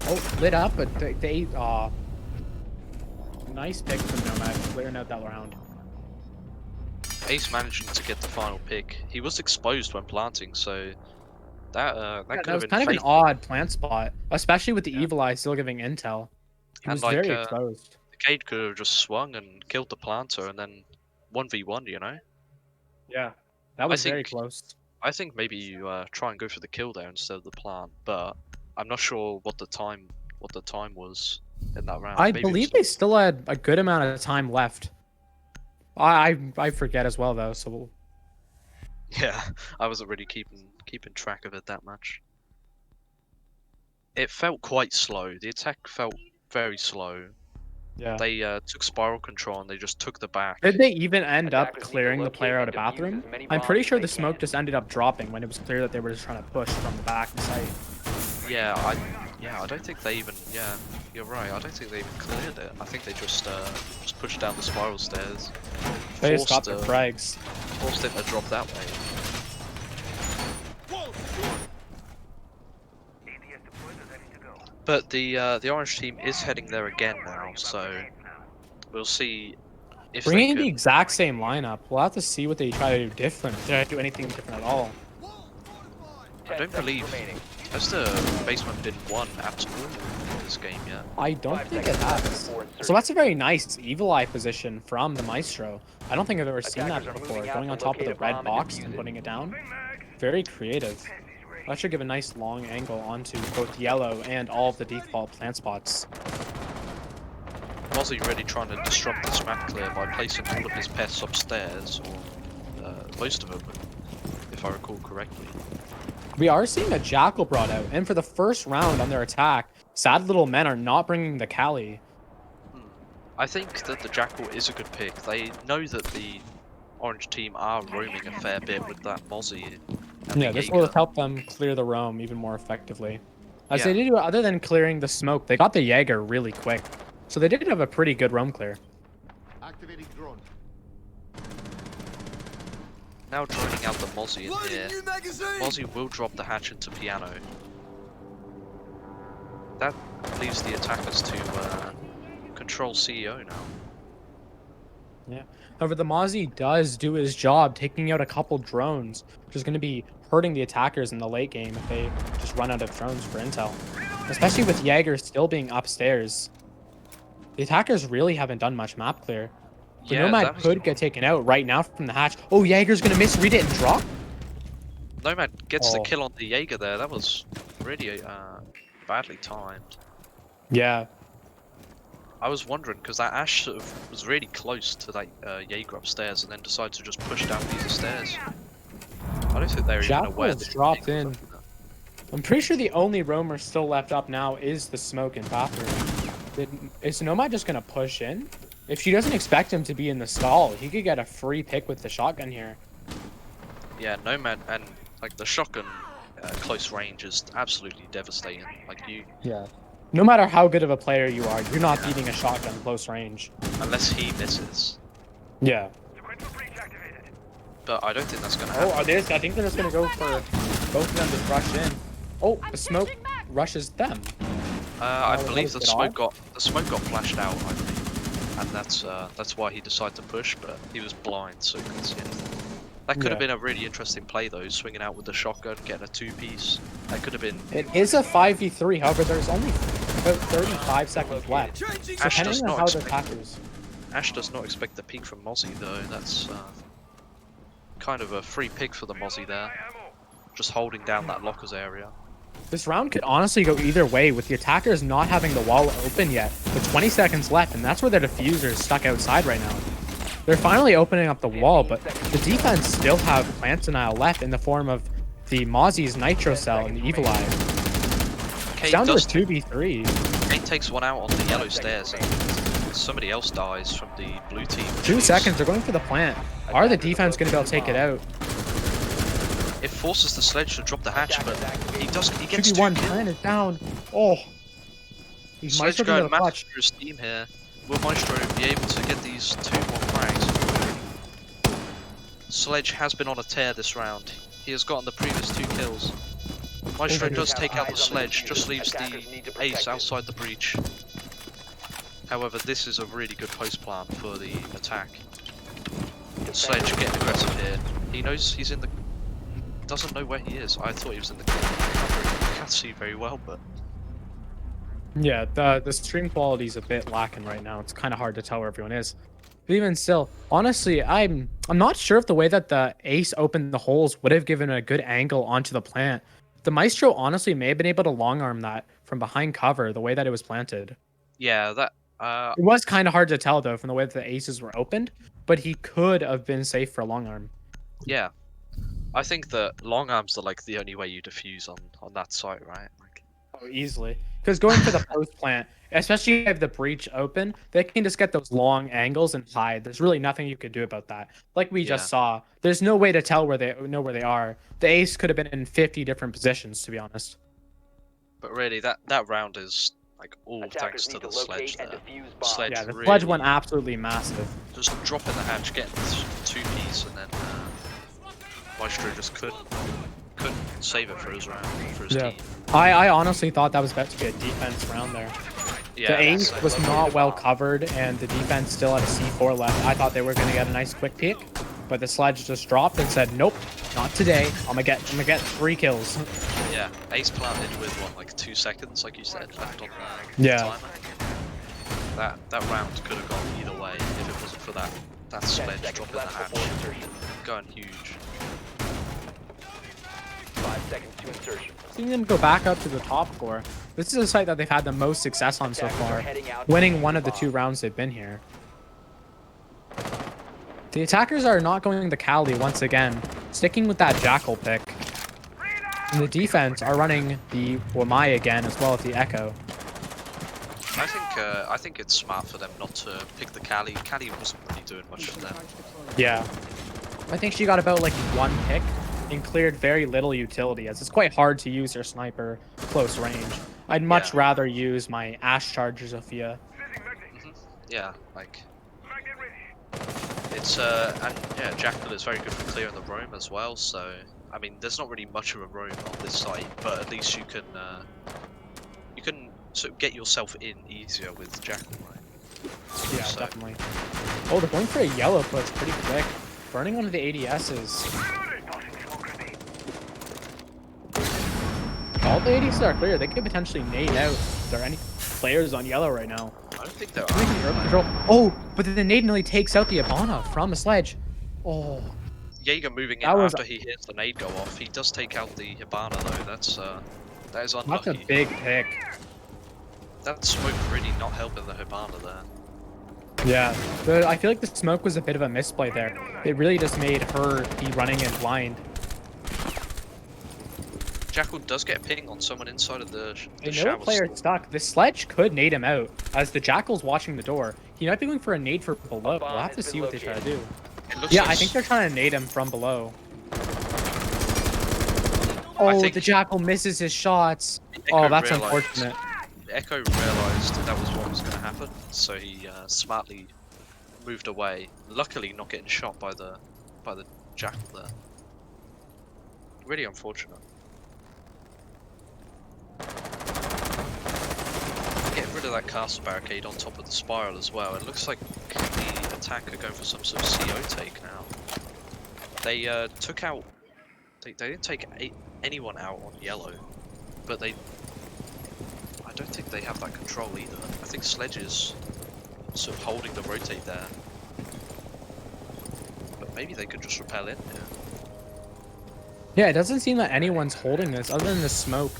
Oh, lit up, but they nice pick from Nomad, clearing out that round. Ace managing to get the final pick. He was exposed when planting, so that Yeah, could that have was been kind of an fatal. odd plant spot, especially with the Yeah. Evil Eye still giving intel. He And was like very exposed. the Cade could have just swung and killed the planter and then 1v1, you know? Yeah, that was very close. I think maybe you try and go for the kill there instead of the plant, but I'm not sure what the time was in that round. I Maybe it believe was they still had a good amount of time left. I forget as well though, so yeah, I wasn't really keeping track of it that much. It felt quite slow. The attack felt very slow. yeah. They took spiral control and they just took the back. Did they even end up Attackers need to clearing the locate player out and of defuse bathroom? as many I'm pretty bombs sure as the they smoke can. just ended up dropping when it was clear that they were just trying to push from the back of the site. Yeah, I don't think they even. Yeah, you're right. I don't think they even cleared it. I think they just pushed down the spiral stairs. They just got their Forced, frags. forced it to drop that way. But the orange team is heading there again now, so we'll see if they Bringing can. the exact same lineup, we'll have to see what they try to do different. Did I do anything different at all? I don't 10 seconds believe remaining. has the basement been won at all in this game yet. I don't 5 think it seconds left has. before So insertion. that's a very nice Evil Eye position from the Maestro. I don't think I've ever seen that Attackers are before. moving out Going to on top of locate the a red bomb and box defuse and it. putting it down. Very creative. That should give a nice long angle onto both yellow and all of the default plant spots. Mozzie really trying to disrupt this map clear by placing all of his pests upstairs, or most of them, if I recall correctly. We are seeing a Jackal brought out, and for the first round on their attack, Sad Little Men are not bringing the Cali. I think that the Jackal is a good pick. They know that the orange team are roaming a fair bit with that Mozzie. And Yeah, the this will Jaeger. help them clear the roam even more effectively. As Yeah. they did, other than clearing the smoke, they got the Jaeger really quick. So they did have a pretty good roam clear. Activating drone. Now droning out the Mozzie in here. Mozzie will drop the hatch into piano. That leaves the attackers to control CEO now. Yeah. However, the Mozzie does do his job, taking out a couple drones, which is going to be hurting the attackers in the late game if they just run out of drones for intel. Especially with Jaeger still being upstairs. The attackers really haven't done much map clear. The Yeah, Nomad that was- could get taken out right now from the hatch. Oh, Jaeger's going to misread it and drop? Nomad gets the Oh. kill on the Jaeger there. That was really badly timed. Yeah. I was wondering because that Ash sort of was really close to that Jaeger upstairs and then decided to just push down these stairs. I don't think they were even aware Jackal's that dropped Jaeger in. was up there. I'm pretty sure the only roamer still left up now is the smoke in bathroom. Is Nomad just going to push in? If she doesn't expect him to be in the stall, he could get a free pick with the shotgun here. Yeah, Nomad and like the shotgun close range is absolutely devastating. Like you, Yeah. No matter how good of a player you are, you're not beating a shotgun close range. unless he misses. Yeah. But I don't think that's gonna Oh, happen. are they? I think they're just gonna go for both of them to rush in. Oh, the smoke rushes them. I Oh, believe was the it smoke odd? got flashed out, I believe, and that's why he decided to push. But he was blind, so he couldn't see anything. That could have Yeah. been a really interesting play though, swinging out with the shotgun, getting a two-piece. That could have been. It is a 5v3. However, there's only about 35 seconds left. So Ash does depending on not how the expect. attackers. Ash does not expect the peek from Mozzie though. That's kind of a free pick for the Mozzie there. Just holding down that lockers area. This round could honestly go either way, with the attackers not having the wall open yet, with 20 seconds left, and that's where their diffuser is stuck outside right now. They're finally opening up the wall, but 15 the seconds. defense still have plant denial left in the form of the Mozzie's Nitro Cell and the Evil Eye. It's Kane down to a does 2v3. Kane takes one out on the yellow 5 stairs, seconds and somebody else dies from the blue team. which 2 is- seconds, they're going for the plant. Are the Attackers defense going to be able to take it located out? It forces the sledge to drop the hatch, but he does. He gets 2v1, 2 kills. plant is down. Oh. He's Sledge Maestro going going to clutch. master steam here. Will Maestro be able to get these 2 more frags? Sledge has been on a tear this round. He has gotten the previous 2 kills. Maestro does take out the sledge, just leaves the ace outside the breach. However, this is a really good post plan for the attack. Sledge getting aggressive here. He knows he's in the... doesn't know where he is. I thought he was in the corner. Can't see very well, but... Yeah, the stream quality is a bit lacking right now. It's kind of hard to tell where everyone is. But even still, honestly, I'm not sure if the way that the ace opened the holes would have given a good angle onto the plant. The Maestro honestly may have been able to long arm that from behind cover, the way that it was planted. Yeah, that... It was kind of hard to tell though from the way that the aces were opened, but he could have been safe for a long arm. yeah. I think that long arms are like the only way you defuse on that site, right? Like, Oh, easily. Because going for the post plant, especially if you have the breach open, they can just get those long angles and hide. There's really nothing you could do about that. Like we just saw, there's no way to tell where they are. The ace could have been in 50 different positions, to be honest. but really, that round is like all thanks Attackers to need the to sledge locate and there. defuse bombs. Sledge Yeah, the really sledge went absolutely massive. just dropping the hatch, getting 2 piece, and then Maestro just couldn't save it for his round, for his Yeah. team. I honestly thought that was about to be a defense round there. Yeah, The ace so- was not well covered, and the defense still had a C4 left. I thought they were going to get a nice quick peek, but the sledge just dropped and said, "Nope, not today. I'm gonna get 3 kills." yeah, ace planted with what, like 2 seconds, like you said, left on the Yeah. timer. That round could have gone either way if it wasn't for that 10 sledge seconds dropping the left hatch, before insertion. going huge. 5 seconds to insertion. Seeing them go back up to the top floor. This is a site that they've had the most success on so Attackers are far, heading out winning to one of the defuse 2 bombs. rounds they've been here. The attackers are not going the Cali once again, sticking with that Jackal pick. And the defense are running the Wamai again as well as the Echo. I think it's smart for them not to pick the Cali. Cali wasn't really doing much for them. Yeah. I think she got about like 1 pick and cleared very little utility, as it's quite hard to use her sniper close range. I'd much Yeah. rather use my Ash Charger Sophia. Yeah, like it's and yeah, Jackal is very good for clearing the roam as well. So I mean, there's not really much of a roam on this site, but at least you can sort of get yourself in easier with Jackal, right? Yeah, So- definitely. Oh, they're going for a yellow push pretty quick. Burning one of the ADSs. All the ADSs are clear. They could potentially nade out if there are any players on yellow right now. I don't think there Making are. herb control. Oh, but then the nade nearly takes out the Ibana from the sledge. Oh, Jaeger moving in That was- after he hears the nade go off. He does take out the Hibana though. That is that's a unlucky. big pick. That smoke really not helping the Hibana there. Yeah, I feel like the smoke was a bit of a misplay there. It really just made her be running in blind. Jackal does get a ping on someone inside of the They know shower. a player stuck. The sledge could nade him out, as the Jackal's watching the door. He might be going for a nade from below. We'll have to see what they try to do. It looks Yeah, like I think they're trying to nade him from below. Oh, think- the Jackal misses his shots. Echo Oh, that's realised- unfortunate. Echo realised that was what was going to happen, so he smartly moved away. Luckily, not getting shot by the Jackal there. Really unfortunate. Getting rid of that castle barricade on top of the spiral as well. It looks like the attack are going for some sort of CO take now. They took out. They didn't take anyone out on yellow, but I don't think they have that control either. I think Sledge is sort of holding the rotate there. But maybe they could just repel in here. Yeah, it doesn't seem that anyone's holding this other than the smoke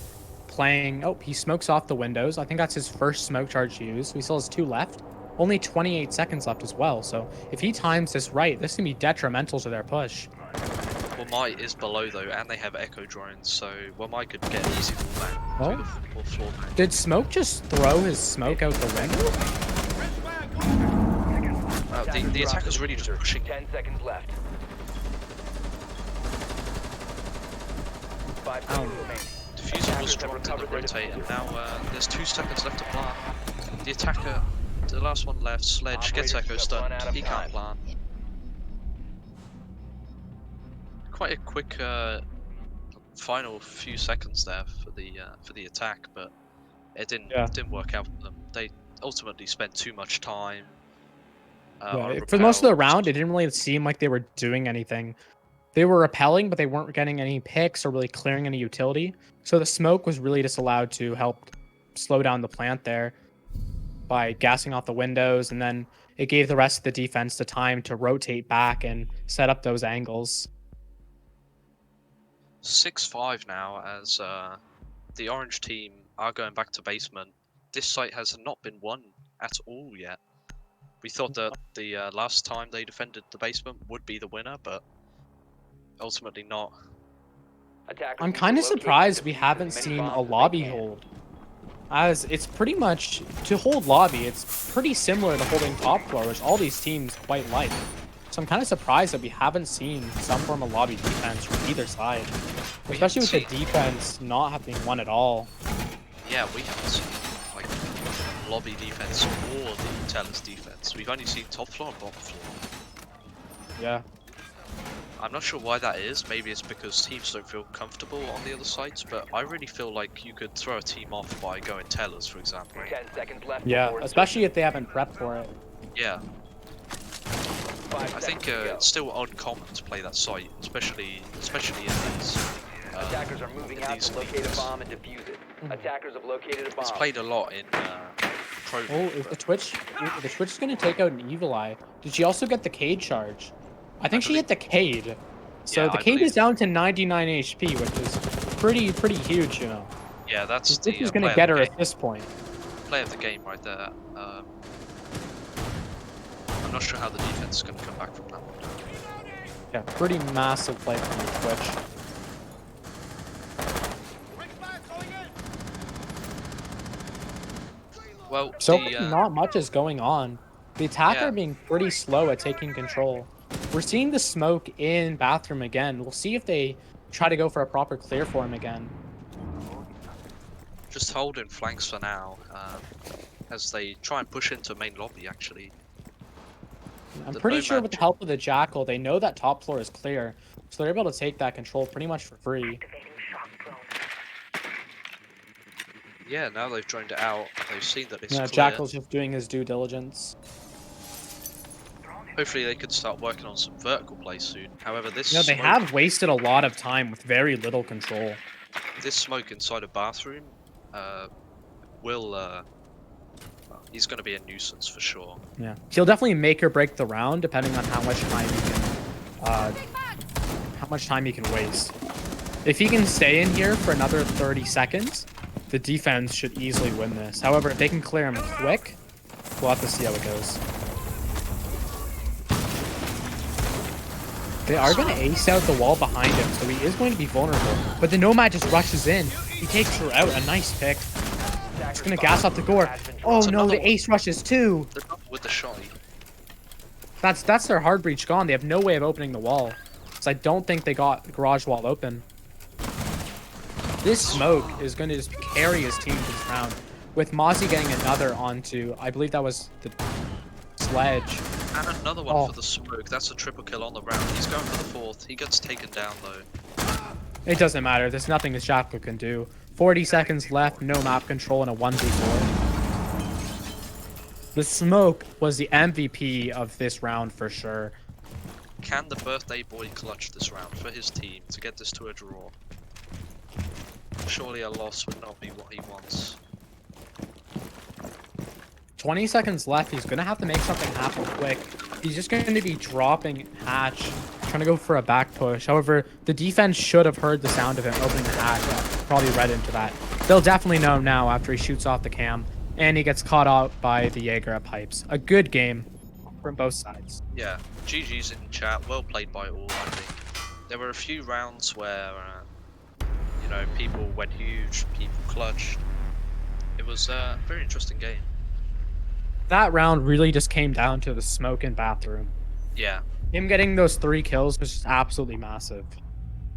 playing. Oh, he smokes off the windows. I think that's his first smoke charge used. He still has 2 left. Only 28 seconds left as well. So if he times this right, this can be detrimental to their push. Wamai is below though, and they have echo drones, so Wamai could get an easy fallback Oh. to the fourth floor back. Did Smoke just throw his smoke out the window? The attacker's really just pushing. 10 seconds left. 5 Oh. seconds remaining. Diffuser was dropped in the rotate, and now there's 2 seconds left to plant. The attacker, the last one left, Sledge, gets echo Operators have run stunned. out of He can't time. plant. Quite a quick final few seconds there for the attack, but it didn't work out for them. They ultimately spent too much time. On For most of the repels. round, it didn't really seem like they were doing anything. They were repelling, but they weren't getting any picks or really clearing any utility. So the smoke was really just allowed to help slow down the plant there by gassing off the windows, and then it gave the rest of the defense the time to rotate back and set up those angles. 6-5 now as the orange team are going back to basement. This site has not been won at all yet. We thought that the last time they defended the basement would be the winner, but ultimately not. Attackers I'm need to kind of locate surprised and we defuse haven't as many seen bombs a as they lobby can. hold. As it's pretty much, to hold lobby, it's pretty similar to holding top floor, which all these teams quite like. So I'm kind of surprised that we haven't seen some form of lobby defense from either side. Especially with the defense not having won at all. Yeah, we haven't seen like lobby defense or the Teller's defense. We've only seen top floor and bottom floor. Yeah. I'm not sure why that is. Maybe it's because teams don't feel comfortable on the other sides, but I really feel like you could throw a team off by going Tellers, for example. 10 seconds left. Yeah, before especially if they haven't prepped for it. Yeah, insertion. 5 I think seconds to go. it's still uncommon to play that site, especially in these. Attackers are moving in out these to locate a leagues. bomb and defuse it. Attackers have located a bomb. It's played a lot in Pro Oh, League, is the but Twitch is gonna take out an Evil Eye? Did she also get the Cade charge? I think she believe- hit the Cade. So Yeah, the I Cade believe- is down to 99 HP, which is pretty huge, you know. yeah, that's This the is gonna play, get of her the at this point. play of the game right there. I'm not sure how the defense is going to come back from that one. Yeah, pretty massive play from the Twitch. Well, So the not much is going on. The attacker Yeah. being pretty slow at taking control. We're seeing the smoke in bathroom again. We'll see if they try to go for a proper clear for him again. just holding flanks for now, as they try and push into main lobby. Actually, I'm The pretty sure Nomad with the j- help of the Jackal, they know that top floor is clear, so they're able to take that control pretty much for free. yeah. Now they've droned it out. They've seen that it's Yeah, clear. Jackal's just doing his due diligence. Hopefully, they could start working on some vertical play soon. However, this You know, they smoke, have wasted a lot of time with very little control. this smoke inside a bathroom, will he's going to be a nuisance for sure. Yeah, he'll definitely make or break the round depending on how much time he can waste. If he can stay in here for another 30 seconds, the defense should easily win this. However, if they can clear him quick, we'll have to see how it goes. They are going to ace out the wall behind him, so he is going to be vulnerable. But the Nomad just rushes in. He takes her out. A nice pick. He's going to gas off the door. Oh It's no, another the one. ace rushes too. They're not with the shotty. That's their hard breach gone. They have no way of opening the wall. So I don't think they got the garage wall open. This smoke is going to just carry his team to this round. With Mozzie getting another onto, I believe that was the Sledge. And another one Oh. for the smoke. That's a triple kill on the round. He's going for the fourth. He gets taken down though. It doesn't matter. There's nothing the Jackal can do. 40 seconds left, no map control, and a 1v4. The smoke was the MVP of this round for sure. Can the birthday boy clutch this round for his team to get this to a draw? Surely a loss would not be what he wants. 20 seconds left. He's going to have to make something happen quick. He's just going to be dropping hatch, trying to go for a back push. However, the defense should have heard the sound of him opening the hatch. Probably read into that. They'll definitely know now after he shoots off the cam. and he gets caught out by the Jaeger at pipes. A good game from both sides. Yeah, GG's in chat. Well played by all, I think. There were a few rounds where, you know, people went huge, people clutched. It was a very interesting game. That round really just came down to the smoke and bathroom. Yeah, Him getting those 3 kills was just absolutely massive.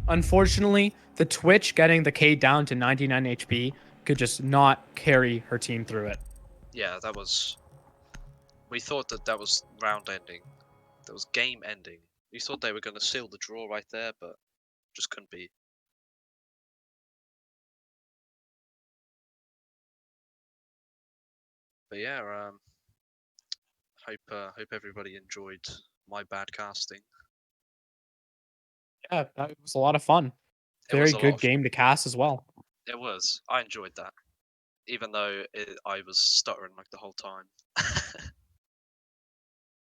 Unfortunately, the Twitch getting the K down to 99 HP could just not carry her team through it. yeah, that was. We thought that was round ending. That was game ending. We thought they were going to seal the draw right there, but just couldn't be. But yeah, hope everybody enjoyed my bad casting. Yeah, that was a lot of fun. It was Very a lot good of game to cast as well. It was. I enjoyed that, even though I was stuttering like the whole time.